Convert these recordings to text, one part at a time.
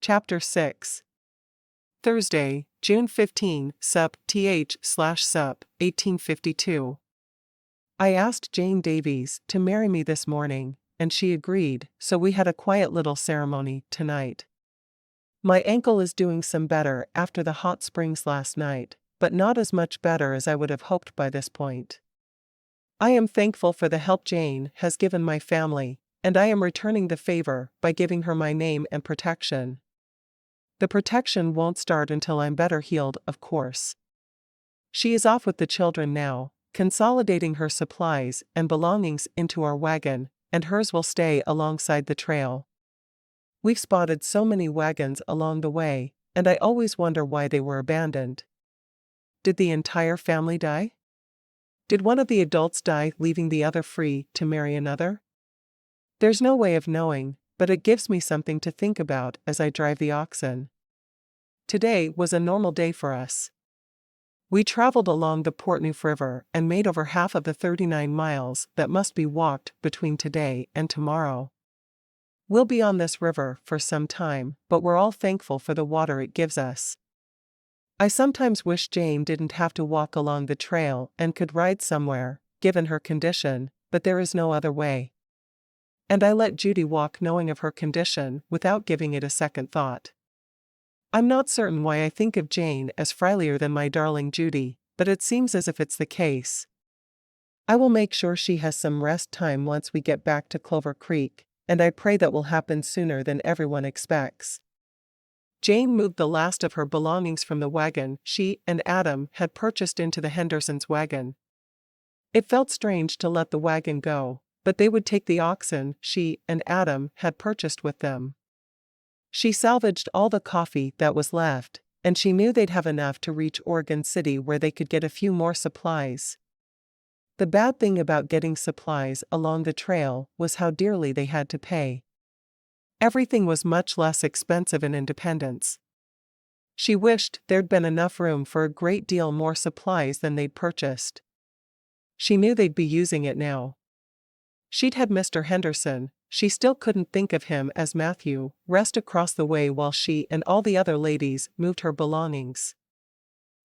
Chapter 6. Thursday, June 15, Sup/Sup, 1852. I asked Jane Davies to marry me this morning, and she agreed, so we had a quiet little ceremony tonight. My ankle is doing some better after the hot springs last night, but not as much better as I would have hoped by this point. I am thankful for the help Jane has given my family, and I am returning the favor by giving her my name and protection. The protection won't start until I'm better healed, of course. She is off with the children now, consolidating her supplies and belongings into our wagon, and hers will stay alongside the trail. We've spotted so many wagons along the way, and I always wonder why they were abandoned. Did the entire family die? Did one of the adults die, leaving the other free to marry another? There's no way of knowing, but it gives me something to think about as I drive the oxen. Today was a normal day for us. We traveled along the Portneuf River and made over half of the 39 miles that must be walked between today and tomorrow. We'll be on this river for some time, but we're all thankful for the water it gives us. I sometimes wish Jane didn't have to walk along the trail and could ride somewhere, given her condition, but there is no other way. And I let Judy walk knowing of her condition without giving it a second thought. I'm not certain why I think of Jane as frailier than my darling Judy, but it seems as if it's the case. I will make sure she has some rest time once we get back to Clover Creek, and I pray that will happen sooner than everyone expects. Jane moved the last of her belongings from the wagon she and Adam had purchased into the Henderson's wagon. It felt strange to let the wagon go, but they would take the oxen she and Adam had purchased with them. She salvaged all the coffee that was left, and she knew they'd have enough to reach Oregon City where they could get a few more supplies. The bad thing about getting supplies along the trail was how dearly they had to pay. Everything was much less expensive in Independence. She wished there'd been enough room for a great deal more supplies than they'd purchased. She knew they'd be using it now. She'd had Mr. Henderson, she still couldn't think of him as Matthew, rest across the way while she and all the other ladies moved her belongings.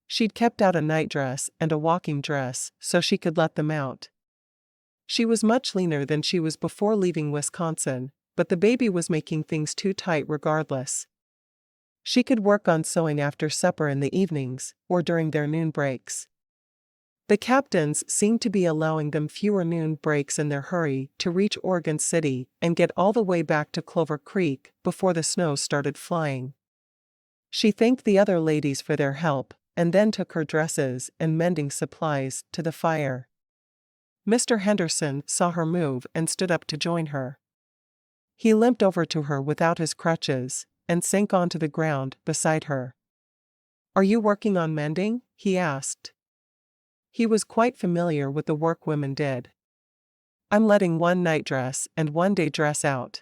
She'd kept out a nightdress and a walking dress so she could let them out. She was much leaner than she was before leaving Wisconsin, but the baby was making things too tight regardless. She could work on sewing after supper in the evenings, or during their noon breaks. The captains seemed to be allowing them fewer noon breaks in their hurry to reach Oregon City and get all the way back to Clover Creek before the snow started flying. She thanked the other ladies for their help, and then took her dresses and mending supplies to the fire. Mr. Henderson saw her move and stood up to join her. He limped over to her without his crutches, and sank onto the ground beside her. "Are you working on mending?" he asked. He was quite familiar with the work women did. "I'm letting one nightdress and one day dress out.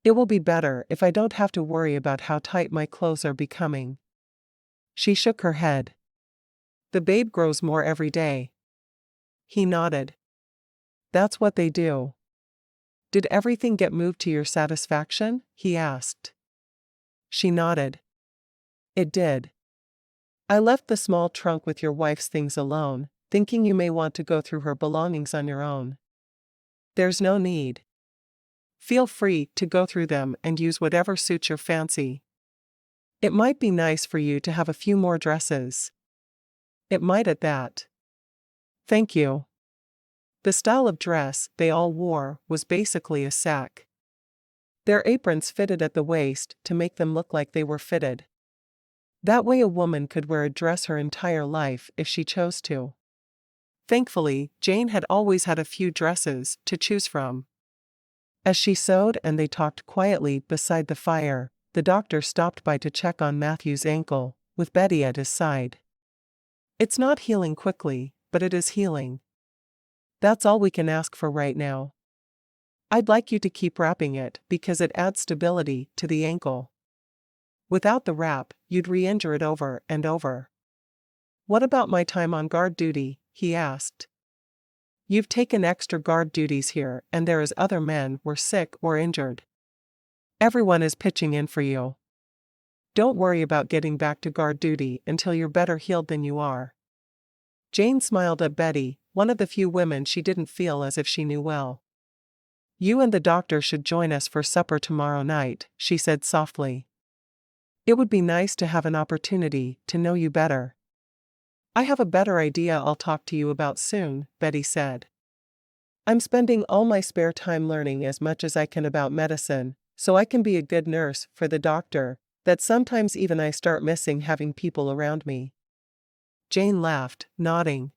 It will be better if I don't have to worry about how tight my clothes are becoming." She shook her head. "The babe grows more every day." He nodded. "That's what they do." "Did everything get moved to your satisfaction?" he asked. She nodded. "It did. I left the small trunk with your wife's things alone, thinking you may want to go through her belongings on your own. There's no need. Feel free to go through them and use whatever suits your fancy. It might be nice for you to have a few more dresses." "It might at that." "Thank you." The style of dress they all wore was basically a sack. Their aprons fitted at the waist to make them look like they were fitted. That way a woman could wear a dress her entire life if she chose to. Thankfully, Jane had always had a few dresses to choose from. As she sewed and they talked quietly beside the fire, the doctor stopped by to check on Matthew's ankle, with Betty at his side. "It's not healing quickly, but it is healing. That's all we can ask for right now. I'd like you to keep wrapping it because it adds stability to the ankle. Without the wrap, you'd re-injure it over and over." "What about my time on guard duty?" he asked. "You've taken extra guard duties here and there is other men were sick or injured. Everyone is pitching in for you. Don't worry about getting back to guard duty until you're better healed than you are. Jane smiled at Betty, one of the few women she didn't feel as if she knew well. You and the doctor should join us for supper tomorrow night, she said softly. It would be nice to have an opportunity to know you better. I have a better idea I'll talk to you about soon, Betty said. I'm spending all my spare time learning as much as I can about medicine, so I can be a good nurse for the doctor, that sometimes even I start missing having people around me. Jane laughed, nodding.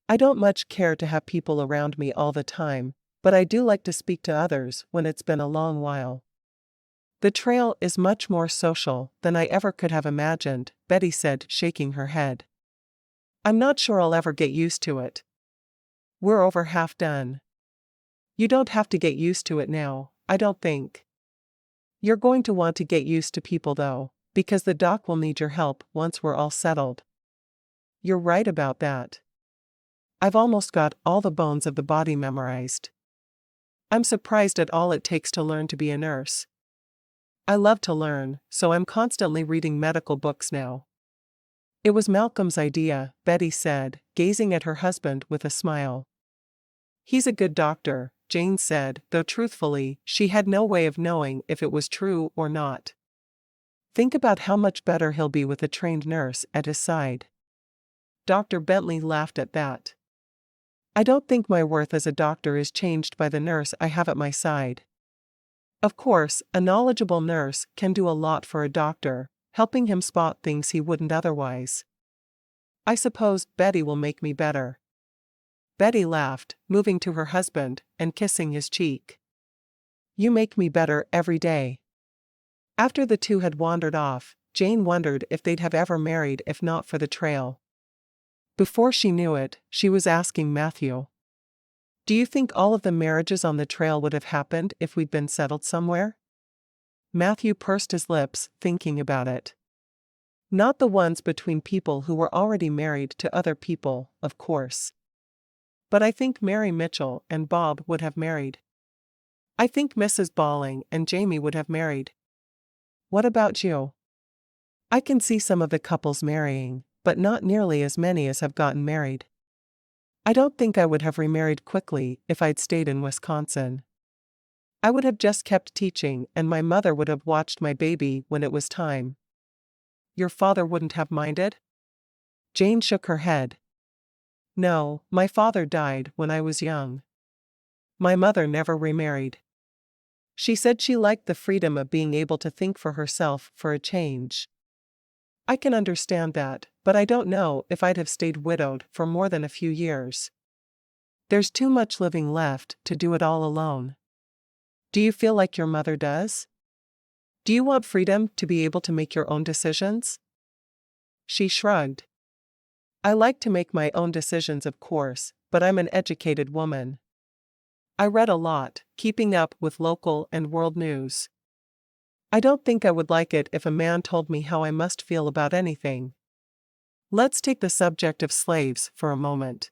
I don't much care to have people around me all the time, but I do like to speak to others when it's been a long while. The trail is much more social than I ever could have imagined, Betty said, shaking her head. I'm not sure I'll ever get used to it. We're over half done. You don't have to get used to it now, I don't think. You're going to want to get used to people though, because the doc will need your help once we're all settled. You're right about that. I've almost got all the bones of the body memorized. I'm surprised at all it takes to learn to be a nurse. I love to learn, so I'm constantly reading medical books now. It was Malcolm's idea, Betty said, gazing at her husband with a smile. He's a good doctor, Jane said, though truthfully, she had no way of knowing if it was true or not. Think about how much better he'll be with a trained nurse at his side. Dr. Bentley laughed at that. I don't think my worth as a doctor is changed by the nurse I have at my side. Of course, a knowledgeable nurse can do a lot for a doctor, helping him spot things he wouldn't otherwise. I suppose Betty will make me better. Betty laughed, moving to her husband and kissing his cheek. You make me better every day. After the two had wandered off, Jane wondered if they'd have ever married if not for the trail. Before she knew it, she was asking Matthew. Do you think all of the marriages on the trail would have happened if we'd been settled somewhere? Matthew pursed his lips, thinking about it. Not the ones between people who were already married to other people, of course. But I think Mary Mitchell and Bob would have married. I think Mrs. Balling and Jamie would have married. What about you? I can see some of the couples marrying, but not nearly as many as have gotten married. I don't think I would have remarried quickly if I'd stayed in Wisconsin. I would have just kept teaching and my mother would have watched my baby when it was time. Your father wouldn't have minded? Jane shook her head. No, my father died when I was young. My mother never remarried. She said she liked the freedom of being able to think for herself for a change. I can understand that, but I don't know if I'd have stayed widowed for more than a few years. There's too much living left to do it all alone. Do you feel like your mother does? Do you want freedom to be able to make your own decisions? She shrugged. I like to make my own decisions, of course, but I'm an educated woman. I read a lot, keeping up with local and world news. I don't think I would like it if a man told me how I must feel about anything. Let's take the subject of slaves for a moment.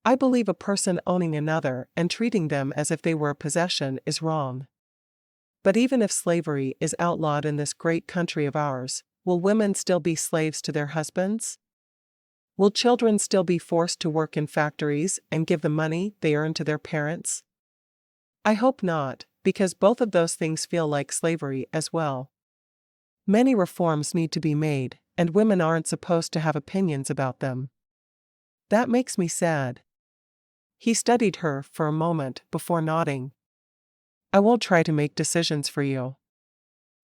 I believe a person owning another and treating them as if they were a possession is wrong. But even if slavery is outlawed in this great country of ours, will women still be slaves to their husbands? Will children still be forced to work in factories and give the money they earn to their parents? I hope not, because both of those things feel like slavery as well. Many reforms need to be made, and women aren't supposed to have opinions about them. That makes me sad. He studied her for a moment before nodding. I won't try to make decisions for you.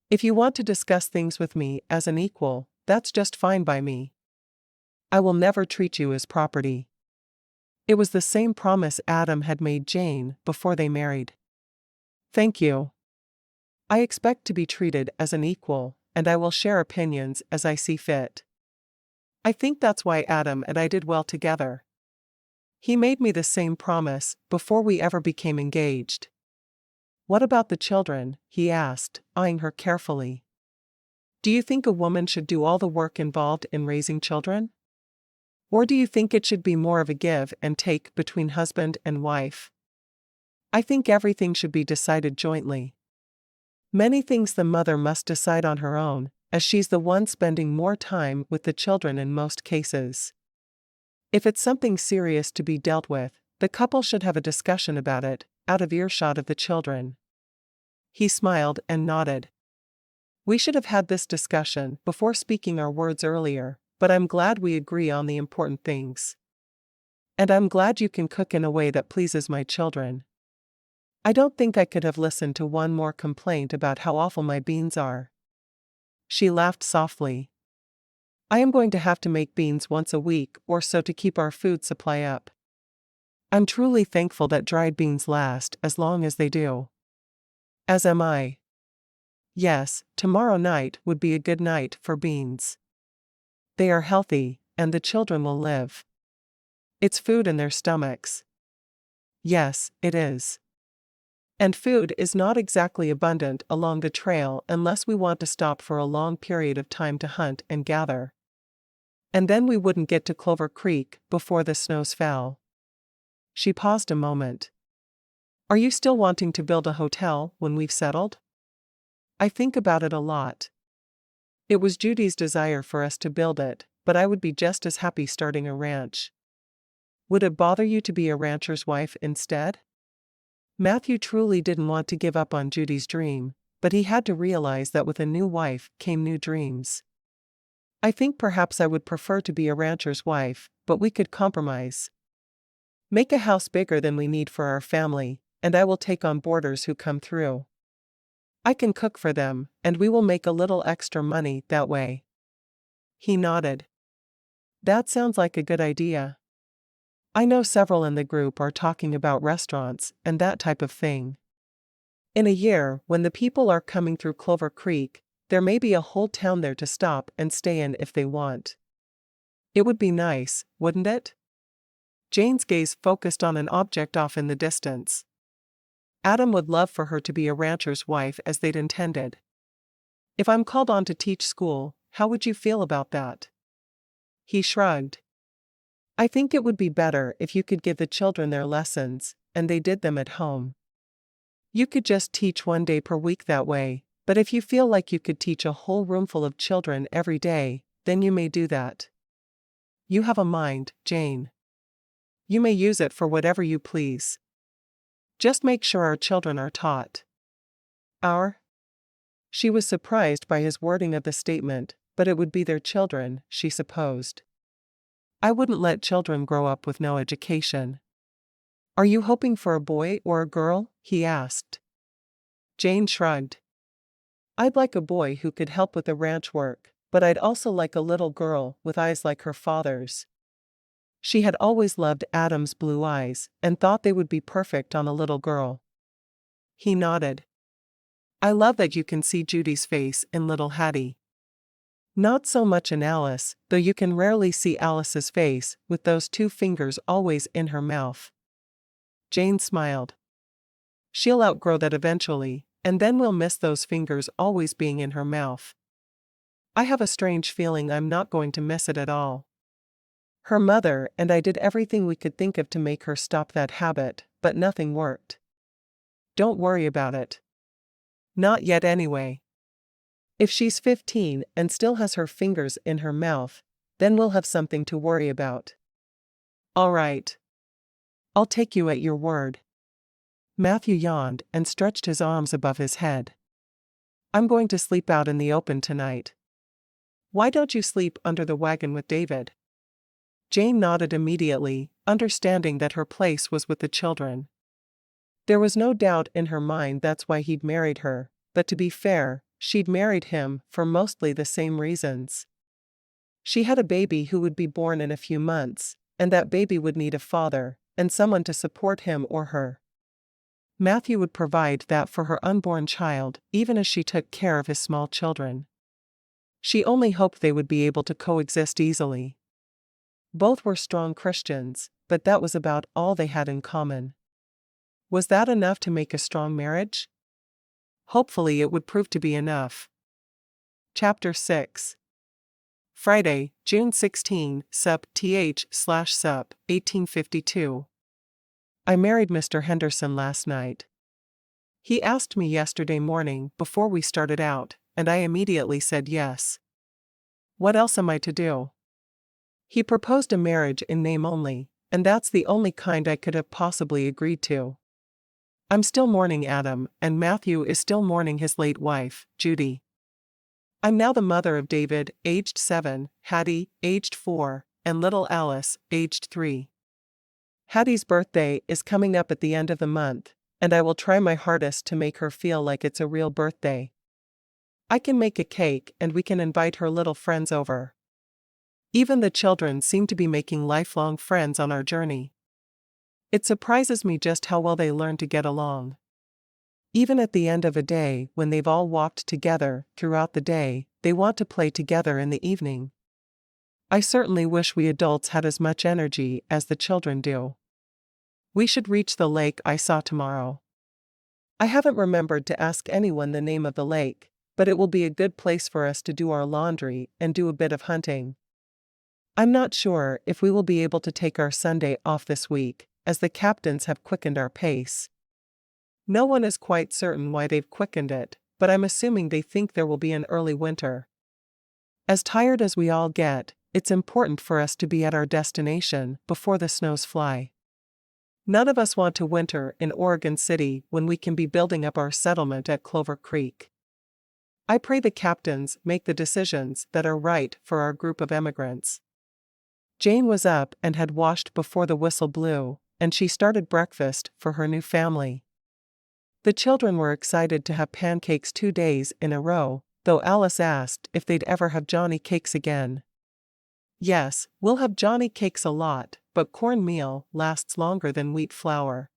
If you want to discuss things with me as an equal, that's just fine by me. I will never treat you as property. It was the same promise Adam had made Jane before they married. Thank you. I expect to be treated as an equal, and I will share opinions as I see fit. I think that's why Adam and I did well together. He made me the same promise before we ever became engaged. What about the children? He asked, eyeing her carefully. Do you think a woman should do all the work involved in raising children? Or do you think it should be more of a give and take between husband and wife? I think everything should be decided jointly. Many things the mother must decide on her own, as she's the one spending more time with the children in most cases. If it's something serious to be dealt with, the couple should have a discussion about it, out of earshot of the children. He smiled and nodded. We should have had this discussion before speaking our words earlier, but I'm glad we agree on the important things. And I'm glad you can cook in a way that pleases my children. I don't think I could have listened to one more complaint about how awful my beans are. She laughed softly. I am going to have to make beans once a week or so to keep our food supply up. I'm truly thankful that dried beans last as long as they do. As am I. Yes, tomorrow night would be a good night for beans. They are healthy, and the children will live. It's food in their stomachs. Yes, it is. And food is not exactly abundant along the trail unless we want to stop for a long period of time to hunt and gather. And then we wouldn't get to Clover Creek before the snows fell. She paused a moment. Are you still wanting to build a hotel when we've settled? I think about it a lot. It was Judy's desire for us to build it, but I would be just as happy starting a ranch. Would it bother you to be a rancher's wife instead? Matthew truly didn't want to give up on Judy's dream, but he had to realize that with a new wife came new dreams. I think perhaps I would prefer to be a rancher's wife, but we could compromise. Make a house bigger than we need for our family, and I will take on boarders who come through. I can cook for them, and we will make a little extra money that way. He nodded. That sounds like a good idea. I know several in the group are talking about restaurants and that type of thing. In a year, when the people are coming through Clover Creek, there may be a whole town there to stop and stay in if they want. It would be nice, wouldn't it? Jane's gaze focused on an object off in the distance. Adam would love for her to be a rancher's wife as they'd intended. If I'm called on to teach school, how would you feel about that? He shrugged. I think it would be better if you could give the children their lessons, and they did them at home. You could just teach 1 day per week that way, but if you feel like you could teach a whole roomful of children every day, then you may do that. You have a mind, Jane. You may use it for whatever you please. Just make sure our children are taught. Our? She was surprised by his wording of the statement, but it would be their children, she supposed. I wouldn't let children grow up with no education. Are you hoping for a boy or a girl? He asked. Jane shrugged. I'd like a boy who could help with the ranch work, but I'd also like a little girl with eyes like her father's. She had always loved Adam's blue eyes and thought they would be perfect on a little girl. He nodded. I love that you can see Judy's face in little Hattie. Not so much in Alice, though you can rarely see Alice's face with those 2 fingers always in her mouth. Jane smiled. She'll outgrow that eventually, and then we'll miss those fingers always being in her mouth. I have a strange feeling I'm not going to miss it at all. Her mother and I did everything we could think of to make her stop that habit, but nothing worked. Don't worry about it. Not yet anyway. If she's 15 and still has her fingers in her mouth, then we'll have something to worry about. All right. I'll take you at your word. Matthew yawned and stretched his arms above his head. I'm going to sleep out in the open tonight. Why don't you sleep under the wagon with David? Jane nodded immediately, understanding that her place was with the children. There was no doubt in her mind that's why he'd married her, but to be fair, she'd married him for mostly the same reasons. She had a baby who would be born in a few months, and that baby would need a father, and someone to support him or her. Matthew would provide that for her unborn child, even as she took care of his small children. She only hoped they would be able to coexist easily. Both were strong Christians, but that was about all they had in common. Was that enough to make a strong marriage? Hopefully it would prove to be enough. Chapter 6. Friday, June 16, Sup/Sup, 1852. I married Mr. Henderson last night. He asked me yesterday morning before we started out, and I immediately said yes. What else am I to do? He proposed a marriage in name only, and that's the only kind I could have possibly agreed to. I'm still mourning Adam, and Matthew is still mourning his late wife, Judy. I'm now the mother of David, aged 7, Hattie, aged 4, and little Alice, aged 3. Hattie's birthday is coming up at the end of the month, and I will try my hardest to make her feel like it's a real birthday. I can make a cake and we can invite her little friends over. Even the children seem to be making lifelong friends on our journey. It surprises me just how well they learn to get along. Even at the end of a day, when they've all walked together throughout the day, they want to play together in the evening. I certainly wish we adults had as much energy as the children do. We should reach the lake I saw tomorrow. I haven't remembered to ask anyone the name of the lake, but it will be a good place for us to do our laundry and do a bit of hunting. I'm not sure if we will be able to take our Sunday off this week, as the captains have quickened our pace. No one is quite certain why they've quickened it, but I'm assuming they think there will be an early winter. As tired as we all get, it's important for us to be at our destination before the snows fly. None of us want to winter in Oregon City when we can be building up our settlement at Clover Creek. I pray the captains make the decisions that are right for our group of emigrants. Jane was up and had washed before the whistle blew, and she started breakfast for her new family. The children were excited to have pancakes 2 days in a row, though Alice asked if they'd ever have Johnny cakes again. Yes, we'll have Johnny cakes a lot, but cornmeal lasts longer than wheat flour.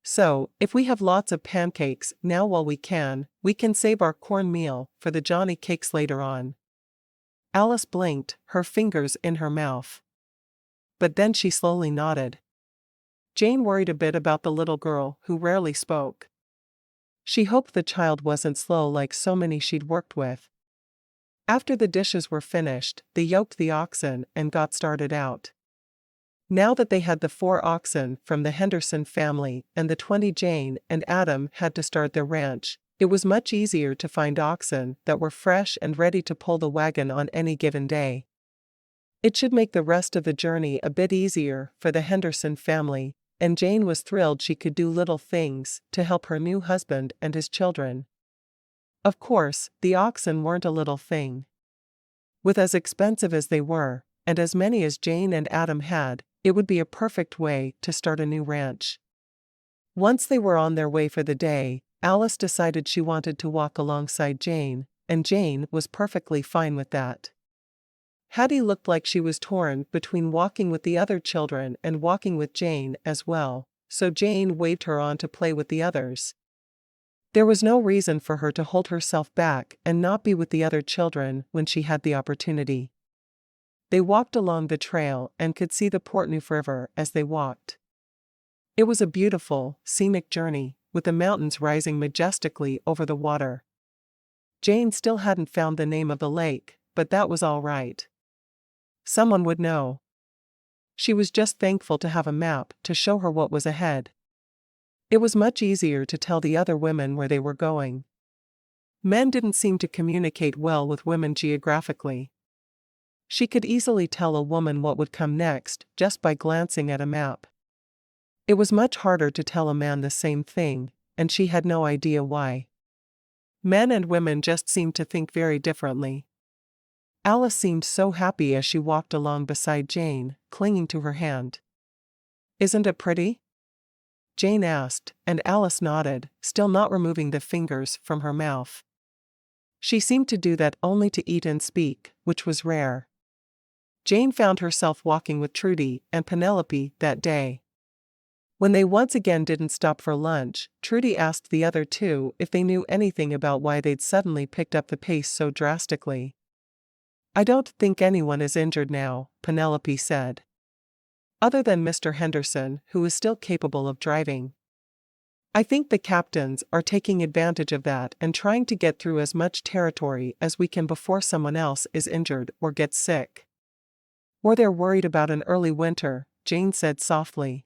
So, if we have lots of pancakes now while we can save our cornmeal for the Johnny cakes later on. Alice blinked, her fingers in her mouth. But then she slowly nodded. Jane worried a bit about the little girl who rarely spoke. She hoped the child wasn't slow like so many she'd worked with. After the dishes were finished, they yoked the oxen and got started out. Now that they had the 4 oxen from the Henderson family and the 20 Jane and Adam had to start their ranch, it was much easier to find oxen that were fresh and ready to pull the wagon on any given day. It should make the rest of the journey a bit easier for the Henderson family, and Jane was thrilled she could do little things to help her new husband and his children. Of course, the oxen weren't a little thing. With as expensive as they were, and as many as Jane and Adam had, it would be a perfect way to start a new ranch. Once they were on their way for the day, Alice decided she wanted to walk alongside Jane, and Jane was perfectly fine with that. Hattie looked like she was torn between walking with the other children and walking with Jane as well, so Jane waved her on to play with the others. There was no reason for her to hold herself back and not be with the other children when she had the opportunity. They walked along the trail and could see the Portneuf River as they walked. It was a beautiful, scenic journey, with the mountains rising majestically over the water. Jane still hadn't found the name of the lake, but that was all right. Someone would know. She was just thankful to have a map to show her what was ahead. It was much easier to tell the other women where they were going. Men didn't seem to communicate well with women geographically. She could easily tell a woman what would come next just by glancing at a map. It was much harder to tell a man the same thing, and she had no idea why. Men and women just seemed to think very differently. Alice seemed so happy as she walked along beside Jane, clinging to her hand. "Isn't it pretty?" Jane asked, and Alice nodded, still not removing the fingers from her mouth. She seemed to do that only to eat and speak, which was rare. Jane found herself walking with Trudy and Penelope that day. When they once again didn't stop for lunch, Trudy asked the other 2 if they knew anything about why they'd suddenly picked up the pace so drastically. "I don't think anyone is injured now," Penelope said. "Other than Mr. Henderson, who is still capable of driving. I think the captains are taking advantage of that and trying to get through as much territory as we can before someone else is injured or gets sick." "Or they're worried about an early winter," Jane said softly.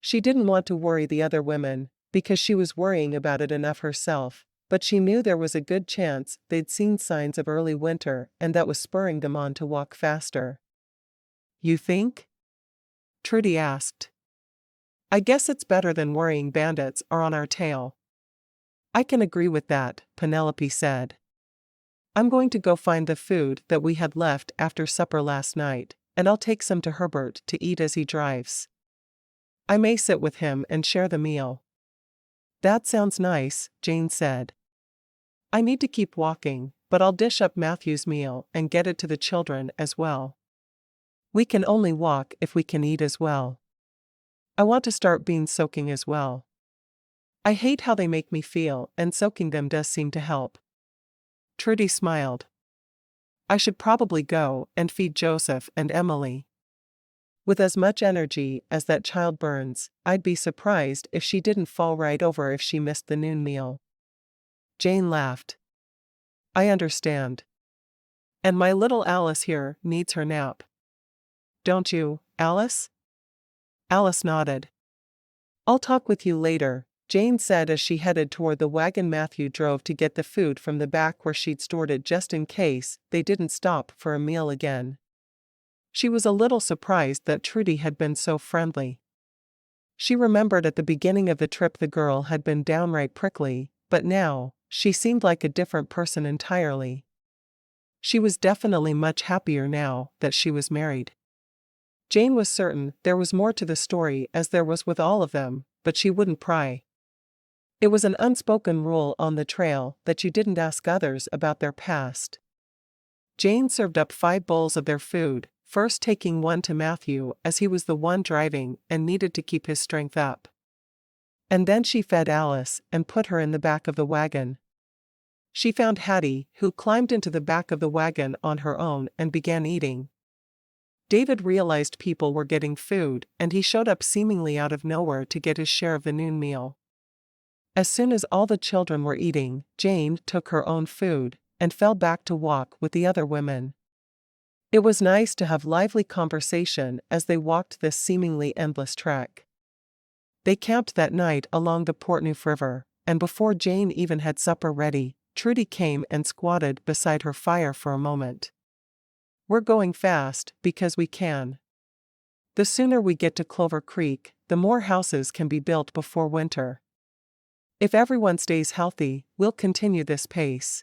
She didn't want to worry the other women, because she was worrying about it enough herself, but she knew there was a good chance they'd seen signs of early winter and that was spurring them on to walk faster. You think? Trudy asked. I guess it's better than worrying bandits are on our tail. I can agree with that, Penelope said. I'm going to go find the food that we had left after supper last night, and I'll take some to Herbert to eat as he drives. I may sit with him and share the meal. That sounds nice, Jane said. I need to keep walking, but I'll dish up Matthew's meal and get it to the children as well. We can only walk if we can eat as well. I want to start bean soaking as well. I hate how they make me feel, and soaking them does seem to help. Trudy smiled. I should probably go and feed Joseph and Emily. With as much energy as that child burns, I'd be surprised if she didn't fall right over if she missed the noon meal. Jane laughed. I understand. And my little Alice here needs her nap. Don't you, Alice? Alice nodded. I'll talk with you later, Jane said as she headed toward the wagon Matthew drove to get the food from the back where she'd stored it just in case they didn't stop for a meal again. She was a little surprised that Trudy had been so friendly. She remembered at the beginning of the trip the girl had been downright prickly, but now, she seemed like a different person entirely. She was definitely much happier now that she was married. Jane was certain there was more to the story as there was with all of them, but she wouldn't pry. It was an unspoken rule on the trail that you didn't ask others about their past. Jane served up 5 bowls of their food, first taking one to Matthew as he was the one driving and needed to keep his strength up. And then she fed Alice and put her in the back of the wagon. She found Hattie, who climbed into the back of the wagon on her own and began eating. David realized people were getting food, and he showed up seemingly out of nowhere to get his share of the noon meal. As soon as all the children were eating, Jane took her own food and fell back to walk with the other women. It was nice to have lively conversation as they walked this seemingly endless trek. They camped that night along the Portneuf River, and before Jane even had supper ready, Trudy came and squatted beside her fire for a moment. We're going fast because we can. The sooner we get to Clover Creek, the more houses can be built before winter. If everyone stays healthy, we'll continue this pace.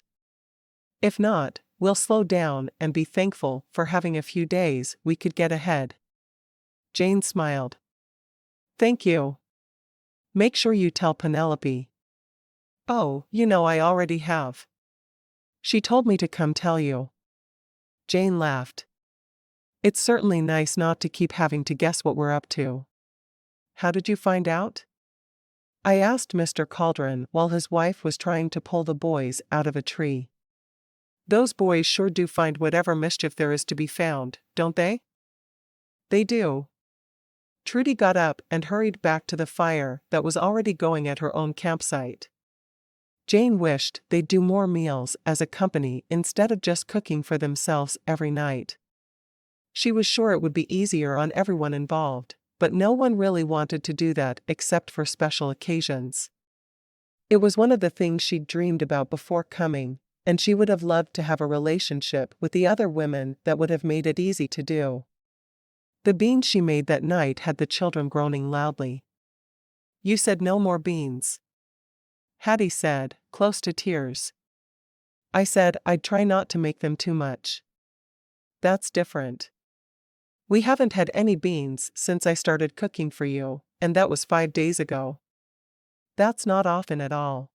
If not, we'll slow down and be thankful for having a few days we could get ahead. Jane smiled. Thank you. Make sure you tell Penelope. Oh, I already have. She told me to come tell you. Jane laughed. It's certainly nice not to keep having to guess what we're up to. How did you find out? I asked Mr. Caldron while his wife was trying to pull the boys out of a tree. Those boys sure do find whatever mischief there is to be found, don't they? They do. Trudy got up and hurried back to the fire that was already going at her own campsite. Jane wished they'd do more meals as a company instead of just cooking for themselves every night. She was sure it would be easier on everyone involved, but no one really wanted to do that except for special occasions. It was one of the things she'd dreamed about before coming, and she would have loved to have a relationship with the other women that would have made it easy to do. The beans she made that night had the children groaning loudly. You said no more beans. Hattie said, close to tears. I said I'd try not to make them too much. That's different. We haven't had any beans since I started cooking for you, and that was 5 days ago. That's not often at all.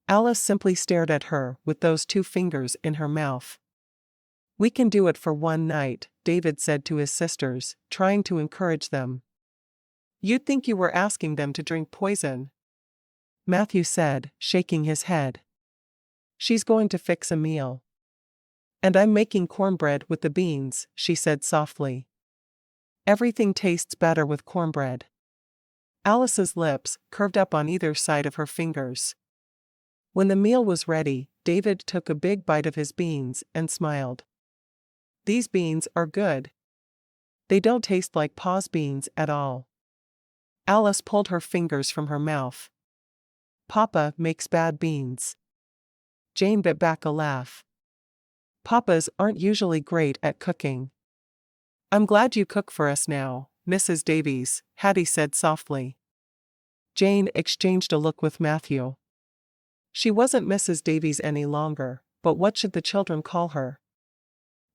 Alice simply stared at her with those 2 fingers in her mouth. We can do it for one night, David said to his sisters, trying to encourage them. You'd think you were asking them to drink poison, Matthew said, shaking his head. She's going to fix a meal. And I'm making cornbread with the beans, she said softly. Everything tastes better with cornbread. Alice's lips curved up on either side of her fingers. When the meal was ready, David took a big bite of his beans and smiled. These beans are good. They don't taste like Pa's beans at all. Alice pulled her fingers from her mouth. Papa makes bad beans. Jane bit back a laugh. Papas aren't usually great at cooking. I'm glad you cook for us now, Mrs. Davies, Hattie said softly. Jane exchanged a look with Matthew. She wasn't Mrs. Davies any longer, but what should the children call her?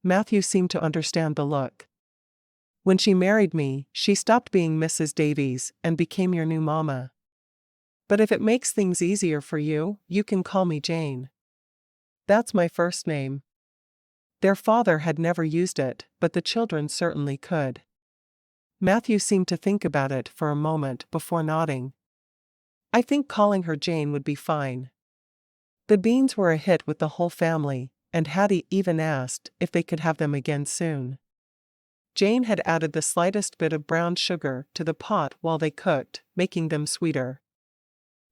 Matthew seemed to understand the look. When she married me, she stopped being Mrs. Davies and became your new mama. But if it makes things easier for you, you can call me Jane. That's my first name. Their father had never used it, but the children certainly could. Matthew seemed to think about it for a moment before nodding. I think calling her Jane would be fine. The beans were a hit with the whole family, and Hattie even asked if they could have them again soon. Jane had added the slightest bit of brown sugar to the pot while they cooked, making them sweeter.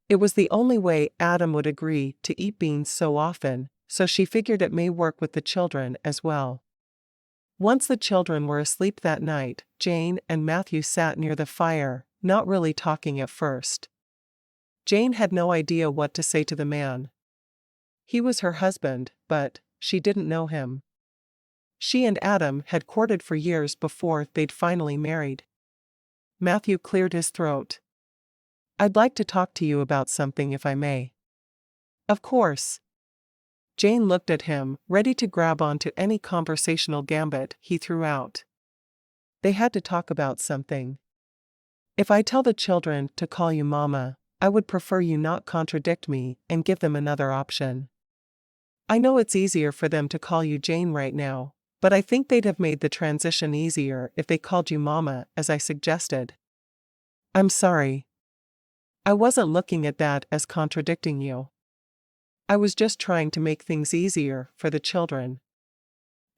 It was the only way Adam would agree to eat beans so often, so she figured it may work with the children as well. Once the children were asleep that night, Jane and Matthew sat near the fire, not really talking at first. Jane had no idea what to say to the man. He was her husband, but she didn't know him. She and Adam had courted for years before they'd finally married. Matthew cleared his throat. I'd like to talk to you about something if I may. Of course. Jane looked at him, ready to grab onto any conversational gambit he threw out. They had to talk about something. If I tell the children to call you Mama, I would prefer you not contradict me and give them another option. I know it's easier for them to call you Jane right now, but I think they'd have made the transition easier if they called you Mama, as I suggested. I'm sorry. I wasn't looking at that as contradicting you. I was just trying to make things easier for the children.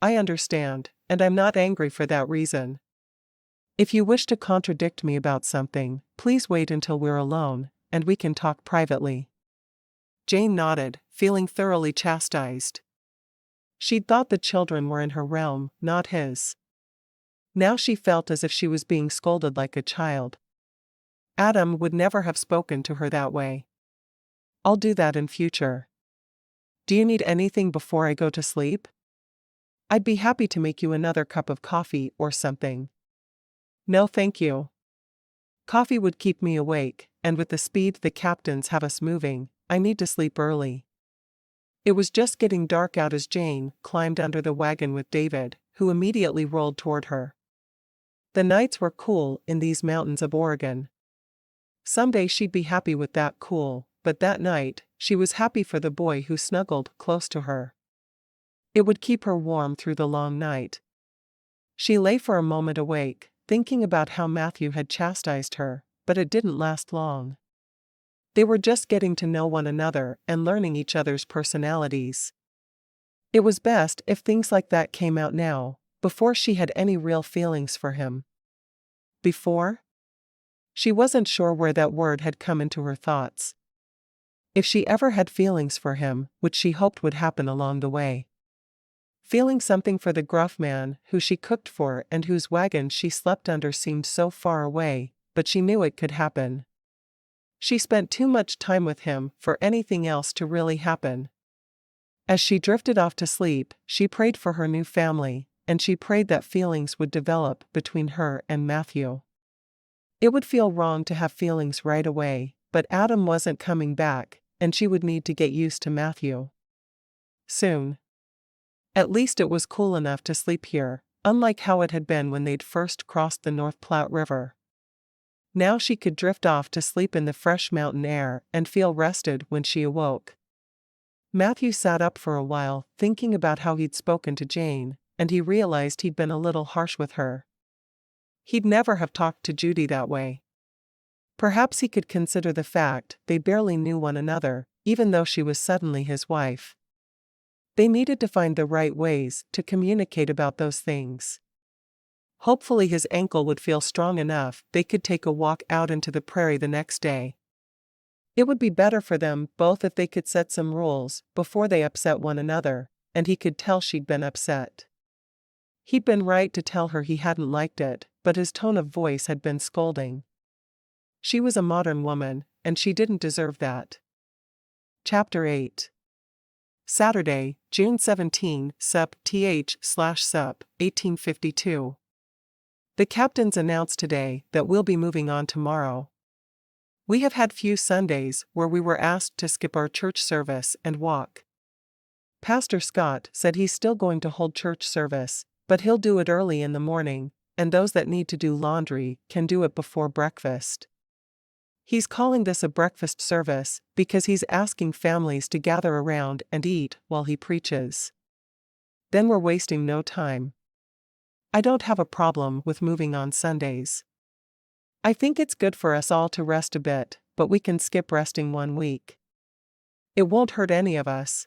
I understand, and I'm not angry for that reason. If you wish to contradict me about something, please wait until we're alone, and we can talk privately. Jane nodded, feeling thoroughly chastised. She'd thought the children were in her realm, not his. Now she felt as if she was being scolded like a child. Adam would never have spoken to her that way. I'll do that in future. Do you need anything before I go to sleep? I'd be happy to make you another cup of coffee or something. No thank you. Coffee would keep me awake, and with the speed the captains have us moving, I need to sleep early. It was just getting dark out as Jane climbed under the wagon with David, who immediately rolled toward her. The nights were cool in these mountains of Oregon. Someday she'd be happy with that cool, but that night, she was happy for the boy who snuggled close to her. It would keep her warm through the long night. She lay for a moment awake, thinking about how Matthew had chastised her, but it didn't last long. They were just getting to know one another and learning each other's personalities. It was best if things like that came out now, before she had any real feelings for him. Before? She wasn't sure where that word had come into her thoughts. If she ever had feelings for him, which she hoped would happen along the way. Feeling something for the gruff man who she cooked for and whose wagon she slept under seemed so far away, but she knew it could happen. She spent too much time with him for anything else to really happen. As she drifted off to sleep, she prayed for her new family, and she prayed that feelings would develop between her and Matthew. It would feel wrong to have feelings right away, but Adam wasn't coming back, and she would need to get used to Matthew. Soon. At least it was cool enough to sleep here, unlike how it had been when they'd first crossed the North Platte River. Now she could drift off to sleep in the fresh mountain air and feel rested when she awoke. Matthew sat up for a while, thinking about how he'd spoken to Jane, and he realized he'd been a little harsh with her. He'd never have talked to Judy that way. Perhaps he could consider the fact they barely knew one another, even though she was suddenly his wife. They needed to find the right ways to communicate about those things. Hopefully his ankle would feel strong enough they could take a walk out into the prairie the next day. It would be better for them both if they could set some rules before they upset one another, and he could tell she'd been upset. He'd been right to tell her he hadn't liked it, but his tone of voice had been scolding. She was a modern woman, and she didn't deserve that. Chapter 8. Saturday, June 17, Sup/Sup, 1852. The captains announced today that we'll be moving on tomorrow. We have had few Sundays where we were asked to skip our church service and walk. Pastor Scott said he's still going to hold church service, but he'll do it early in the morning, and those that need to do laundry can do it before breakfast. He's calling this a breakfast service because he's asking families to gather around and eat while he preaches. Then we're wasting no time. I don't have a problem with moving on Sundays. I think it's good for us all to rest a bit, but we can skip resting 1 week. It won't hurt any of us.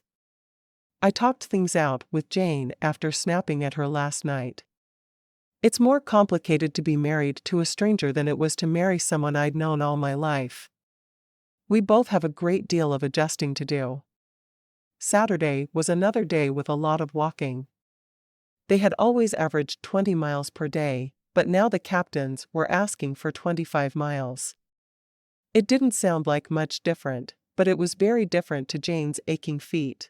I talked things out with Jane after snapping at her last night. It's more complicated to be married to a stranger than it was to marry someone I'd known all my life. We both have a great deal of adjusting to do. Saturday was another day with a lot of walking. They had always averaged 20 miles per day, but now the captains were asking for 25 miles. It didn't sound like much different, but it was very different to Jane's aching feet.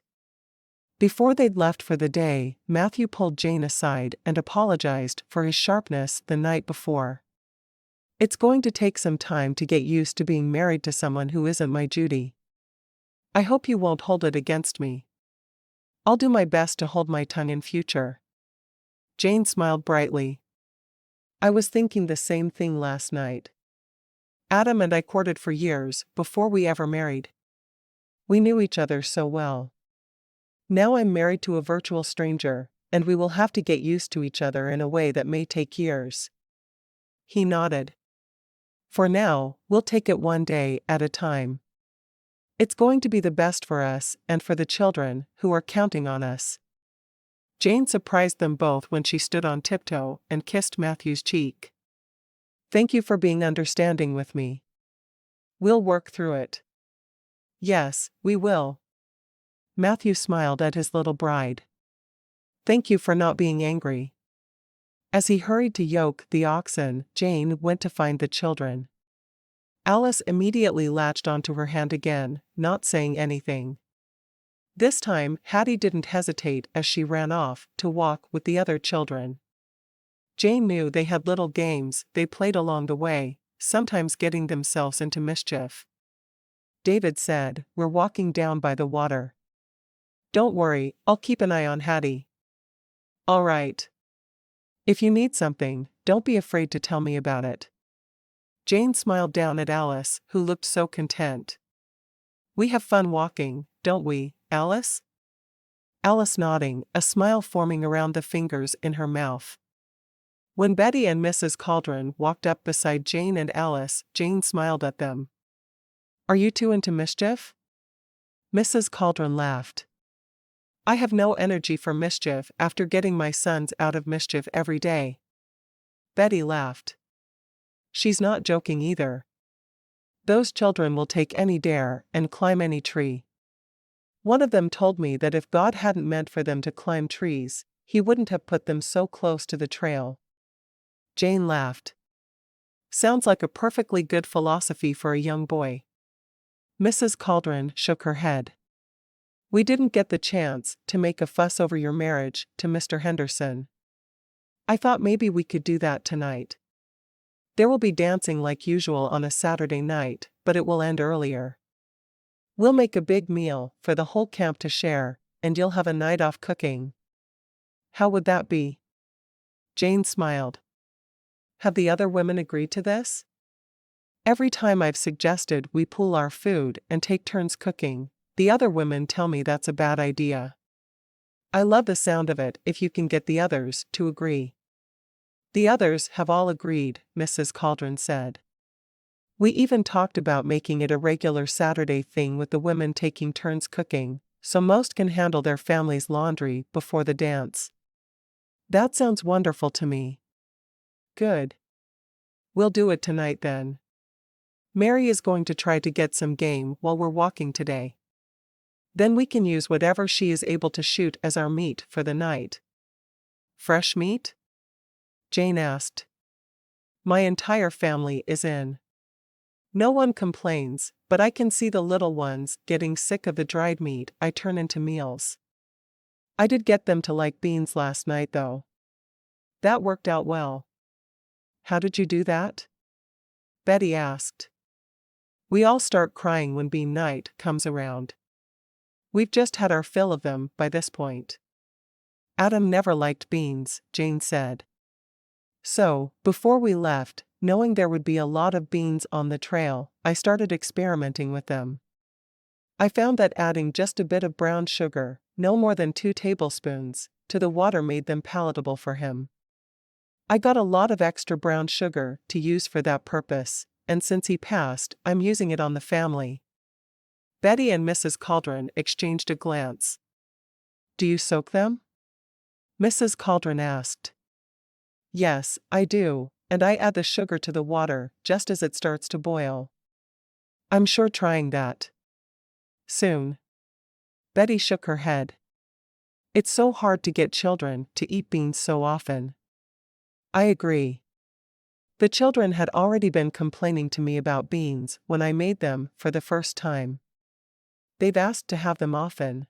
Before they'd left for the day, Matthew pulled Jane aside and apologized for his sharpness the night before. It's going to take some time to get used to being married to someone who isn't my Judy. I hope you won't hold it against me. I'll do my best to hold my tongue in future. Jane smiled brightly. I was thinking the same thing last night. Adam and I courted for years before we ever married. We knew each other so well. Now I'm married to a virtual stranger, and we will have to get used to each other in a way that may take years. He nodded. For now, we'll take it one day at a time. It's going to be the best for us and for the children, who are counting on us. Jane surprised them both when she stood on tiptoe and kissed Matthew's cheek. Thank you for being understanding with me. We'll work through it. Yes, we will. Matthew smiled at his little bride. Thank you for not being angry. As he hurried to yoke the oxen, Jane went to find the children. Alice immediately latched onto her hand again, not saying anything. This time, Hattie didn't hesitate as she ran off to walk with the other children. Jane knew they had little games they played along the way, sometimes getting themselves into mischief. David said, "We're walking down by the water." Don't worry, I'll keep an eye on Hattie. All right. If you need something, don't be afraid to tell me about it. Jane smiled down at Alice, who looked so content. We have fun walking, don't we, Alice? Alice nodding, a smile forming around the fingers in her mouth. When Betty and Mrs. Caldron walked up beside Jane and Alice, Jane smiled at them. Are you two into mischief? Mrs. Caldron laughed. I have no energy for mischief after getting my sons out of mischief every day. Betty laughed. She's not joking either. Those children will take any dare and climb any tree. One of them told me that if God hadn't meant for them to climb trees, He wouldn't have put them so close to the trail. Jane laughed. Sounds like a perfectly good philosophy for a young boy. Mrs. Caldron shook her head. We didn't get the chance to make a fuss over your marriage to Mr. Henderson. I thought maybe we could do that tonight. There will be dancing like usual on a Saturday night, but it will end earlier. We'll make a big meal for the whole camp to share, and you'll have a night off cooking. How would that be? Jane smiled. Have the other women agreed to this? Every time I've suggested we pool our food and take turns cooking, the other women tell me that's a bad idea. I love the sound of it if you can get the others to agree. The others have all agreed, Mrs. Caldron said. We even talked about making it a regular Saturday thing with the women taking turns cooking, so most can handle their family's laundry before the dance. That sounds wonderful to me. Good. We'll do it tonight then. Mary is going to try to get some game while we're walking today. Then we can use whatever she is able to shoot as our meat for the night. Fresh meat? Jane asked. My entire family is in. No one complains, but I can see the little ones getting sick of the dried meat I turn into meals. I did get them to like beans last night though. That worked out well. How did you do that? Betty asked. We all start crying when bean night comes around. We've just had our fill of them by this point. Adam never liked beans, Jane said. So, before we left, knowing there would be a lot of beans on the trail, I started experimenting with them. I found that adding just a bit of brown sugar, no more than 2 tablespoons, to the water made them palatable for him. I got a lot of extra brown sugar to use for that purpose, and since he passed, I'm using it on the family. Betty and Mrs. Caldron exchanged a glance. Do you soak them? Mrs. Caldron asked. Yes, I do, and I add the sugar to the water just as it starts to boil. I'm sure trying that soon. Betty shook her head. It's so hard to get children to eat beans so often. I agree. The children had already been complaining to me about beans when I made them for the first time. They've asked to have them often.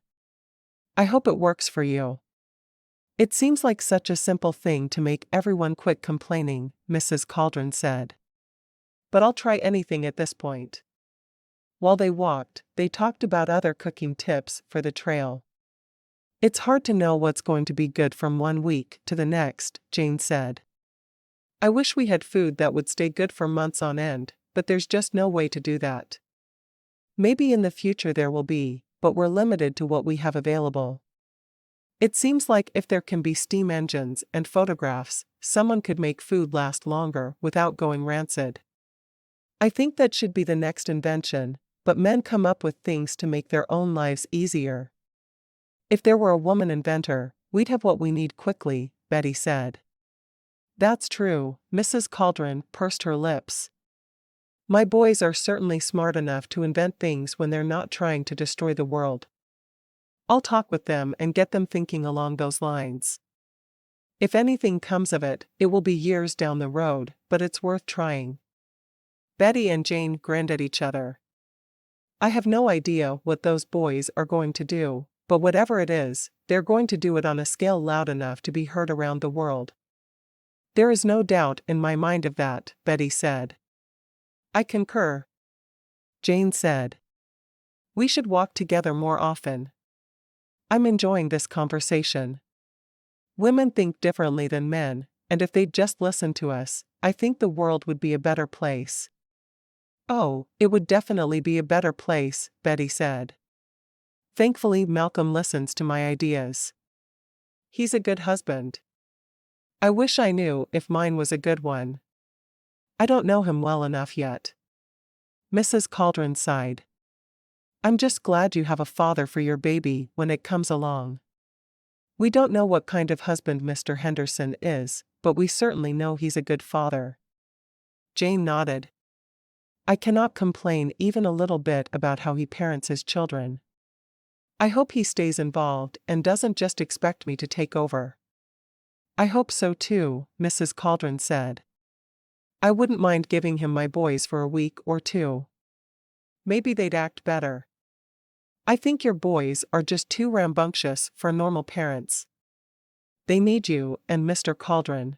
I hope it works for you. It seems like such a simple thing to make everyone quit complaining, Mrs. Caldron said. But I'll try anything at this point. While they walked, they talked about other cooking tips for the trail. It's hard to know what's going to be good from one week to the next, Jane said. I wish we had food that would stay good for months on end, but there's just no way to do that. Maybe in the future there will be, but we're limited to what we have available. It seems like if there can be steam engines and photographs, someone could make food last longer without going rancid. I think that should be the next invention, but men come up with things to make their own lives easier. If there were a woman inventor, we'd have what we need quickly, Betty said. That's true, Mrs. Caldron pursed her lips. My boys are certainly smart enough to invent things when they're not trying to destroy the world. I'll talk with them and get them thinking along those lines. If anything comes of it, it will be years down the road, but it's worth trying. Betty and Jane grinned at each other. I have no idea what those boys are going to do, but whatever it is, they're going to do it on a scale loud enough to be heard around the world. There is no doubt in my mind of that, Betty said. I concur. Jane said. We should walk together more often. I'm enjoying this conversation. Women think differently than men, and if they'd just listen to us, I think the world would be a better place. Oh, it would definitely be a better place, Betty said. Thankfully, Malcolm listens to my ideas. He's a good husband. I wish I knew if mine was a good one. I don't know him well enough yet. Mrs. Caldron sighed. I'm just glad you have a father for your baby when it comes along. We don't know what kind of husband Mr. Henderson is, but we certainly know he's a good father. Jane nodded. I cannot complain even a little bit about how he parents his children. I hope he stays involved and doesn't just expect me to take over. I hope so too, Mrs. Caldron said. I wouldn't mind giving him my boys for a week or two. Maybe they'd act better. I think your boys are just too rambunctious for normal parents. They need you and Mr. Caldron.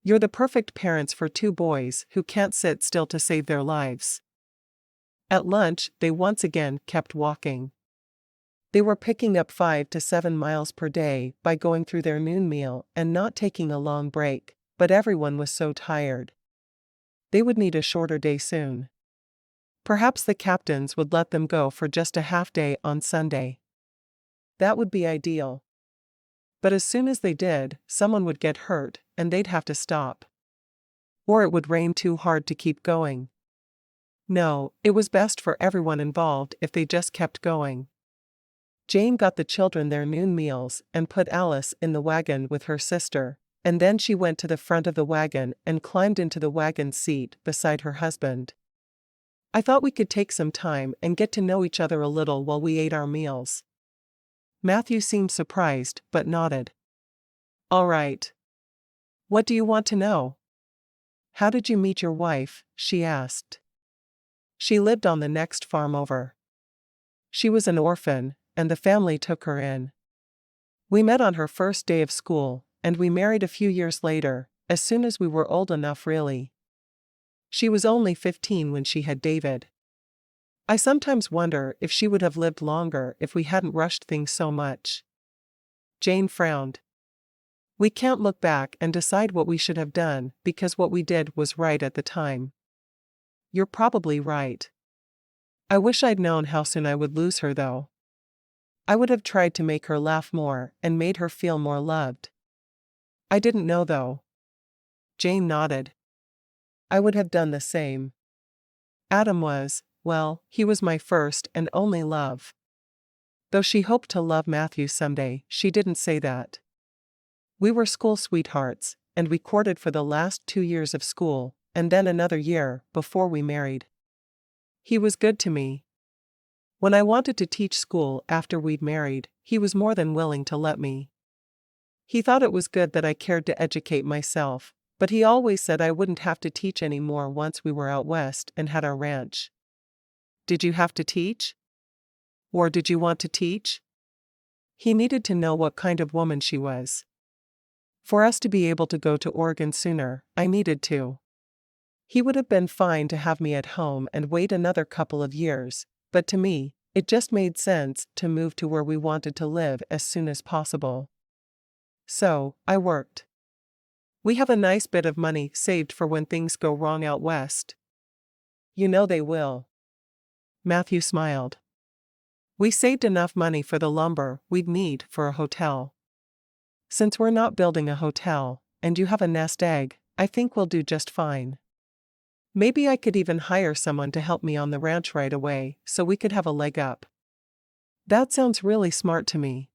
You're the perfect parents for 2 boys who can't sit still to save their lives. At lunch, they once again kept walking. They were picking up 5 to 7 miles per day by going through their noon meal and not taking a long break, but everyone was so tired. They would need a shorter day soon. Perhaps the captains would let them go for just a half day on Sunday. That would be ideal. But as soon as they did, someone would get hurt, and they'd have to stop. Or it would rain too hard to keep going. No, it was best for everyone involved if they just kept going. Jane got the children their noon meals and put Alice in the wagon with her sister, and then she went to the front of the wagon and climbed into the wagon seat beside her husband. I thought we could take some time and get to know each other a little while we ate our meals. Matthew seemed surprised but nodded. All right. What do you want to know? How did you meet your wife? She asked. She lived on the next farm over. She was an orphan, and the family took her in. We met on her first day of school, and we married a few years later, as soon as we were old enough really. She was only 15 when she had David. I sometimes wonder if she would have lived longer if we hadn't rushed things so much. Jane frowned. We can't look back and decide what we should have done because what we did was right at the time. You're probably right. I wish I'd known how soon I would lose her though. I would have tried to make her laugh more and made her feel more loved. I didn't know though. Jane nodded. I would have done the same. Adam was, well, he was my first and only love. Though she hoped to love Matthew someday, she didn't say that. We were school sweethearts, and we courted for the last 2 years of school, and then another year, before we married. He was good to me. When I wanted to teach school after we'd married, he was more than willing to let me. He thought it was good that I cared to educate myself, but he always said I wouldn't have to teach anymore once we were out west and had our ranch. Did you have to teach? Or did you want to teach? He needed to know what kind of woman she was. For us to be able to go to Oregon sooner, I needed to. He would have been fine to have me at home and wait another couple of years, but to me, it just made sense to move to where we wanted to live as soon as possible. So, I worked. We have a nice bit of money saved for when things go wrong out west. You know they will. Matthew smiled. We saved enough money for the lumber we'd need for a hotel. Since we're not building a hotel, and you have a nest egg, I think we'll do just fine. Maybe I could even hire someone to help me on the ranch right away, so we could have a leg up. That sounds really smart to me.